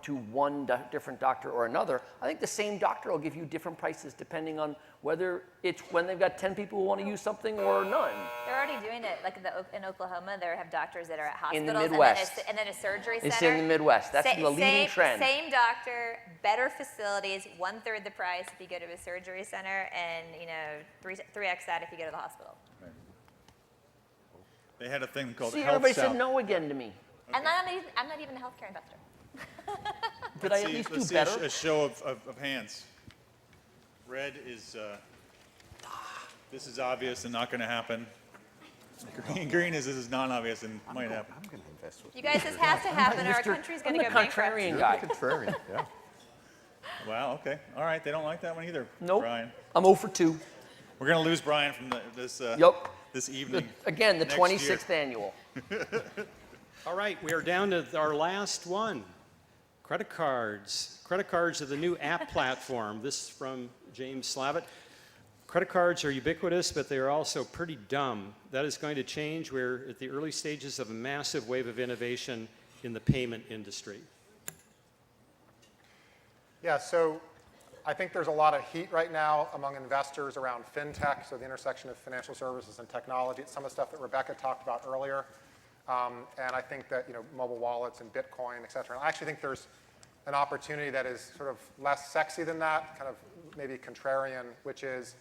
to one different doctor or another. I think the same doctor will give you different prices depending on whether it's when they've got 10 people who want to use something or none. They're already doing it. Like in Oklahoma, they have doctors that are at hospitals. In the Midwest. And then a surgery center. It's in the Midwest. That's the leading trend. Same doctor, better facilities, 1/3 the price if you go to a surgery center, and 3x that if you go to the hospital. They had a thing called See, Health everybody South. said no again to me. And I'm not even a healthcare investor. Did I at least do Let's better? see a show of hands. Red is, this is obvious and not going to happen. Green is this is non-obvious and might happen. I'm going to invest with You guys, this has to happen, or our country's going to I'm go the contrarian guy. contrarian. Yeah. Wow, okay. All right, they don't like that one either, Nope. Brian. I'm 0 for 2. We're going to lose Brian from this this evening. Again, the next 26th year. annual. All right, we are down to our last one. Credit cards. Credit cards are the new app platform. This is from James Slavet. Credit cards are ubiquitous, but they are also pretty dumb. That is going to change. We're at the early stages of a massive wave of innovation in the payment industry. Yeah, so I think there's a lot of heat right now among investors around fintech, so the intersection of financial services and technology. It's some of the stuff that Rebecca talked about earlier. And I think that mobile wallets and Bitcoin, et cetera. And I actually think there's an opportunity that is sort of less sexy than that, kind of maybe contrarian, which is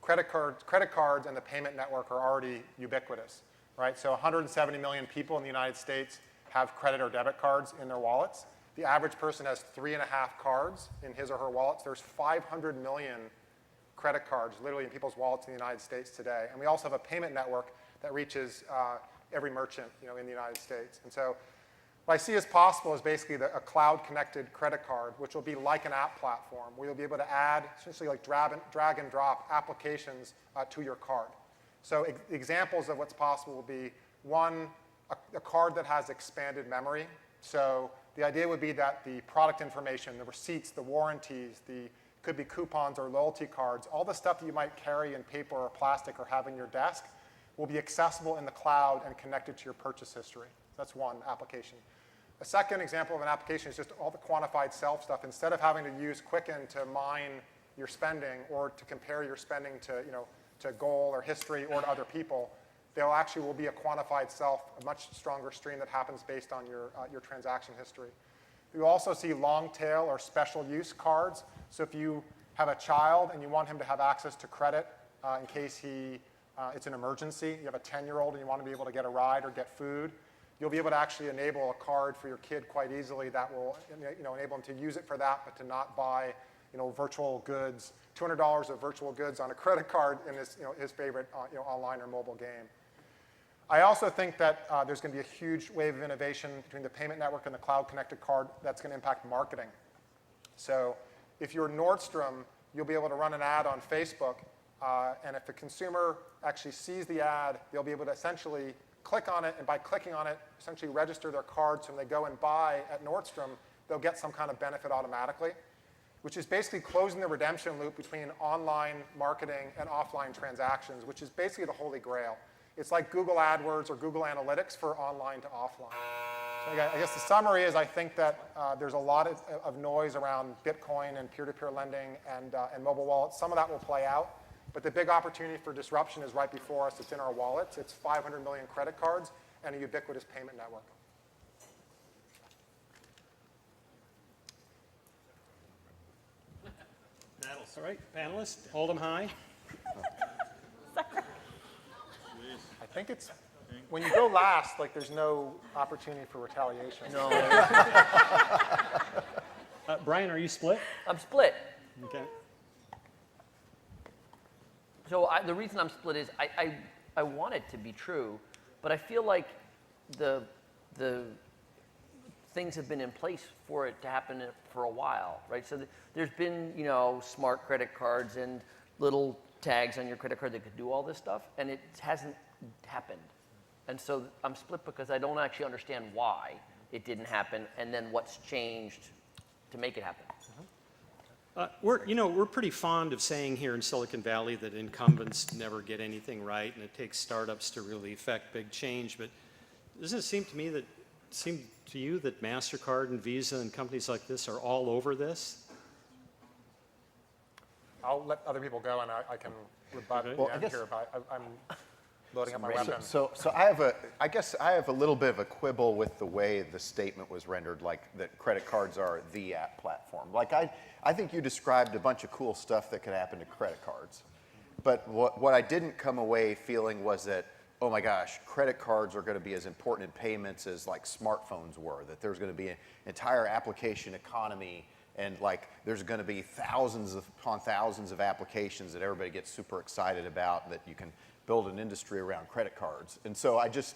credit cards and the payment network are already ubiquitous, right? So 170 million people in the United States have credit or debit cards in their wallets. The average person has 3.5 cards in his or her wallets. There's 500 million credit cards literally in people's wallets in the United States today. And we also have a payment network that reaches every merchant in the United States. And so what I see as possible is basically a cloud-connected credit card, which will be like an app platform, where you'll be able to add, essentially like drag and drop applications to your card. So examples of what's possible will be, one, a card that has expanded memory. So the idea would be that the product information, the receipts, the warranties, could be coupons or loyalty cards, all the stuff that you might carry in paper or plastic or have in your desk will be accessible in the cloud and connected to your purchase history. That's one application. A second example of an application is just all the quantified self stuff. Instead of having to use Quicken to mine your spending or to compare your spending to goal or history or to other people, there actually will be a quantified self, a much stronger stream that happens based on your transaction history. You also see long tail or special use cards. So if you have a child and you want him to have access to credit in case it's an emergency, you have a 10-year-old and you want to be able to get a ride or get food, you'll be able to actually enable a card for your kid quite easily that will enable him to use it for that, but to not buy virtual goods, $200 of virtual goods on a credit card in his favorite online or mobile game. I also think that there's going to be a huge wave of innovation between the payment network and the cloud-connected card that's going to impact marketing. So if you're Nordstrom, you'll be able to run an ad on Facebook, and if the consumer actually sees the ad, they'll be able to essentially click on it, and by clicking on it, essentially register their card, so when they go and buy at Nordstrom, they'll get some kind of benefit automatically, which is basically closing the redemption loop between online marketing and offline transactions, which is basically the holy grail. It's like Google AdWords or Google Analytics for online to offline. So I guess the summary is I think that there's a lot of noise around Bitcoin and peer-to-peer lending and mobile wallets. Some of that will play out. But the big opportunity for disruption is right before us. It's in our wallets. It's 500 million credit cards and a ubiquitous payment network. All right, panelists, hold them high. I think it's, when you go last, like there's no opportunity for retaliation. No. Brian, are you split? I'm split. Okay. So the reason I'm split is I want it to be true, but I feel like the things have been in place for it to happen for a while, right? So there's been, smart credit cards and little tags on your credit card that could do all this stuff, and it hasn't happened. And so I'm split because I don't actually understand why it didn't happen, and then what's changed to make it happen. We're pretty fond of saying here in Silicon Valley that incumbents never get anything right, and it takes startups to really affect big change. But doesn't it seem to you that MasterCard and Visa and companies like this are all over this? I'll let other people go, and I can rebut Okay. at Well, the I end guess- here, but I'm loading up my weapon. So I guess I have a little bit of a quibble with the way the statement was rendered, like that credit cards are the app platform. Like I think you described a bunch of cool stuff that could happen to credit cards. But what I didn't come away feeling was that, oh my gosh, credit cards are going to be as important in payments as like smartphones were, that there's going to be an entire application economy, and like there's going to be thousands upon thousands of applications that everybody gets super excited about, that you can build an industry around credit cards. And so I just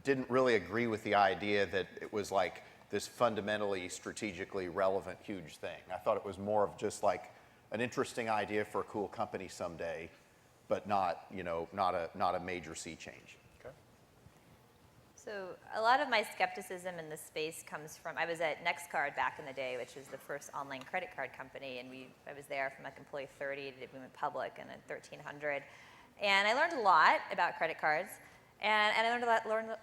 didn't really agree with the idea that it was like this fundamentally strategically relevant huge thing. I thought it was more of just like an interesting idea for a cool company someday, but not a major sea change. Okay. So a lot of my skepticism in this space comes from, I was at NextCard back in the day, which was the first online credit card company, and I was there from like employee 30 to we went public and at 1300. And I learned a lot about credit cards, and I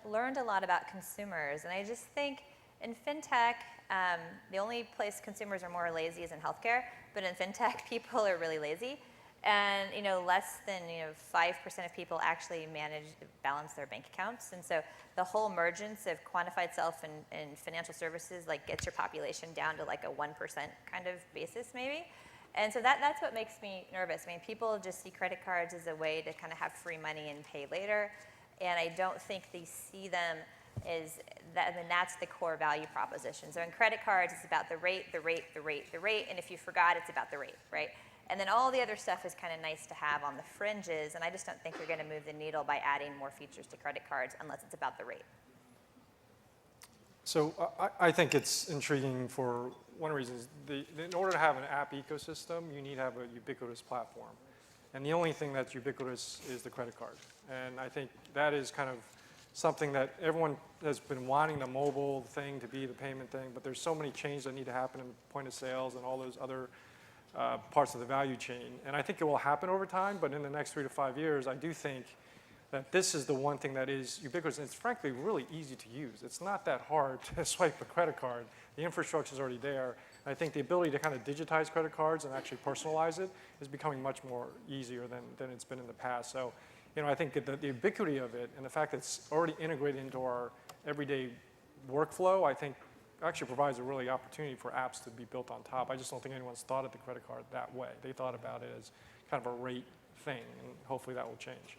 learned a lot about consumers. And I just think in fintech, the only place consumers are more lazy is in healthcare, but in fintech, people are really lazy. And less than 5% of people actually balance their bank accounts. And so the whole emergence of quantified self and financial services like gets your population down to like a 1% kind of basis maybe. And so that's what makes me nervous. I mean, people just see credit cards as a way to kind of have free money and pay later. And I don't think they see them as that, and that's the core value proposition. So in credit cards, it's about the rate, the rate, the rate, the rate. And if you forgot, it's about the rate, right? And then all the other stuff is kind of nice to have on the fringes, and I just don't think you're going to move the needle by adding more features to credit cards unless it's about the rate. So I think it's intriguing for one reason. In order to have an app ecosystem, you need to have a ubiquitous platform. And the only thing that's ubiquitous is the credit card. And I think that is kind of something that everyone has been wanting the mobile thing to be the payment thing, but there's so many changes that need to happen in point of sales and all those other parts of the value chain. And I think it will happen over time, but in the next 3 to 5 years, I do think that this is the one thing that is ubiquitous, and it's frankly really easy to use. It's not that hard to swipe a credit card. The infrastructure is already there. And I think the ability to kind of digitize credit cards and actually personalize it is becoming much more easier than it's been in the past. So, I think that the ubiquity of it and the fact that it's already integrated into our everyday workflow, I think actually provides a really opportunity for apps to be built on top. I just don't think anyone's thought of the credit card that way. They thought about it as kind of a rate thing, and hopefully that will change.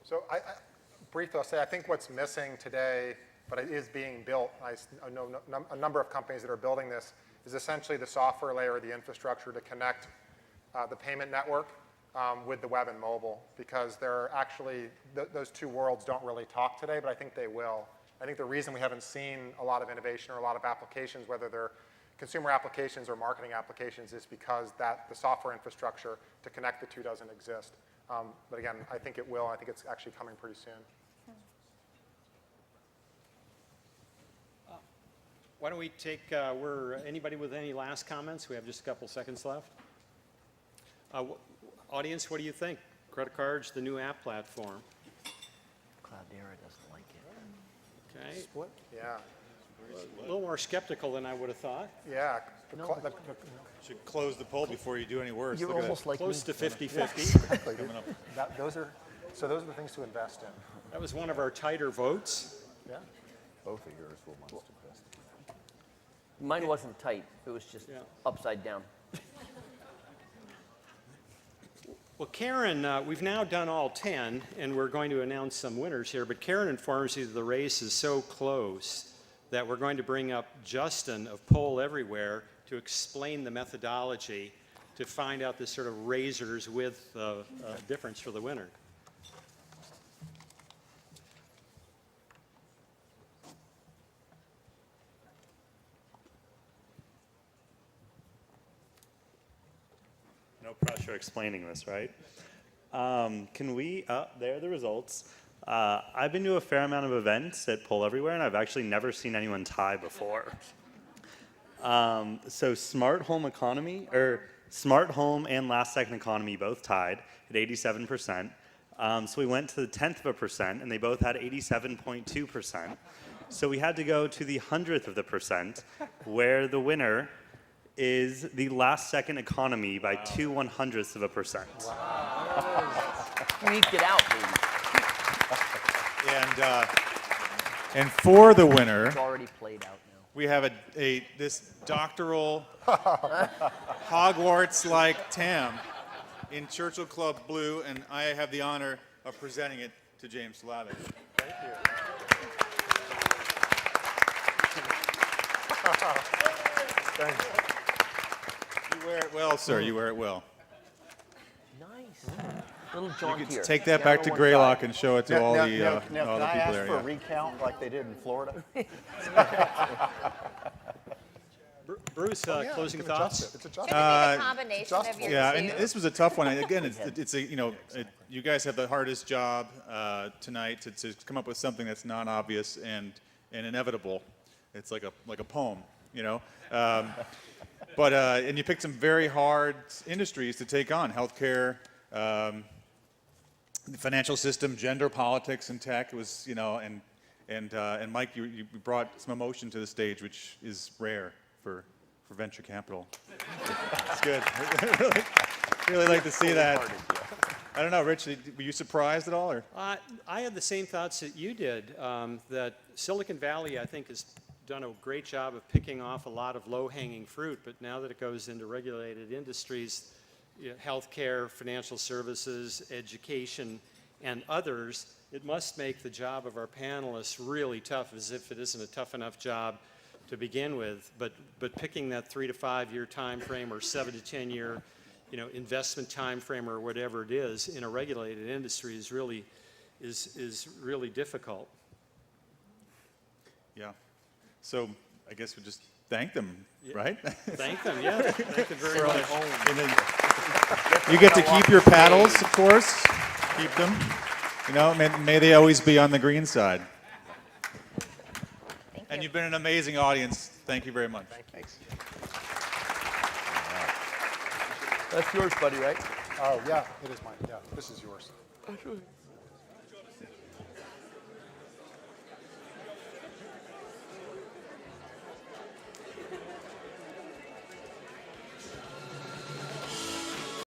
So briefly, I'll say I think what's missing today, but it is being built, I know a number of companies that are building this, is essentially the software layer, the infrastructure to connect the payment network with the web and mobile, because they're actually, those two worlds don't really talk today, but I think they will. I think the reason we haven't seen a lot of innovation or a lot of applications, whether they're consumer applications or marketing applications, is because the software infrastructure to connect the two doesn't exist. But again, I think it will. I think it's actually coming pretty soon. Why don't we take, anybody with any last comments? We have just a couple seconds left. Audience, what do you think? Credit cards, the new app platform. Cloudera doesn't like it. Okay. Split? Yeah. A little more skeptical than I would have thought. Yeah. Should close the poll before you do any worse. You're Look at almost like me. Close to 50-50. Exactly. Those are the things to invest in. That was one of our tighter votes. Yeah. Both of yours will must invest. Mine wasn't tight. It was just upside down. Well, Karen, we've now done all 10, and we're going to announce some winners here, but Karen informs me that the race is so close that we're going to bring up Justin of Poll Everywhere to explain the methodology to find out this sort of razors with difference for the winner. No pressure explaining this, right? Can we, there are the results. I've been to a fair amount of events at Poll Everywhere, and I've actually never seen anyone tie before. So smart home and last second economy both tied at 87%. So we went to the 0.1%, and they both had 87.2%. So we had to go to the 100th%, where the winner is the last second economy by 2/100th%. Squeak it out, baby. And for the winner, It's already played out now. we have this doctoral Hogwarts-like tam in Churchill Club blue, and I have the honor of presenting it to James Slavet. Thank you. Thanks. You wear it well, sir. You wear it well. Nice. Little John You here. can take that Yeah, back on to one Greylock side. and show it to all Now, the can I people ask there. for a Yeah. recount like they did in Florida? Bruce, Yeah, closing you can adjust thoughts? it. It's Should adjustable. it be the combination of your Yeah, two? and this was a tough one. Again, it's a you guys have the hardest job tonight to come up with something that's non-obvious and inevitable. It's like a poem, you know. But and you picked some very hard industries to take on: healthcare, the financial system, gender, politics, and tech. It was, you know, and Mike, you brought some emotion to the stage, which is rare for venture capital. It's good. really like to see that. I don't know, Rich, were you surprised at all? Or? I had the same thoughts that you did, that Silicon Valley, I think, has done a great job of picking off a lot of low-hanging fruit, but now that it goes into regulated industries, you know, healthcare, financial services, education, and others, it must make the job of our panelists really tough, as if it isn't a tough enough job to begin with. But picking that 3 to 5 year time frame or 7 to 10 year, you know, investment time frame or whatever it is in a regulated industry is really difficult. Yeah. So I guess we just thank them, right? Thank them, yeah. Thank them very much. And then you get to keep your paddles, of course. Keep them. You know, may they always be on the green side. And you've been an amazing audience. Thank you very much. Thanks. That's yours, buddy, right? Oh, yeah, it is mine. Yeah, this is yours.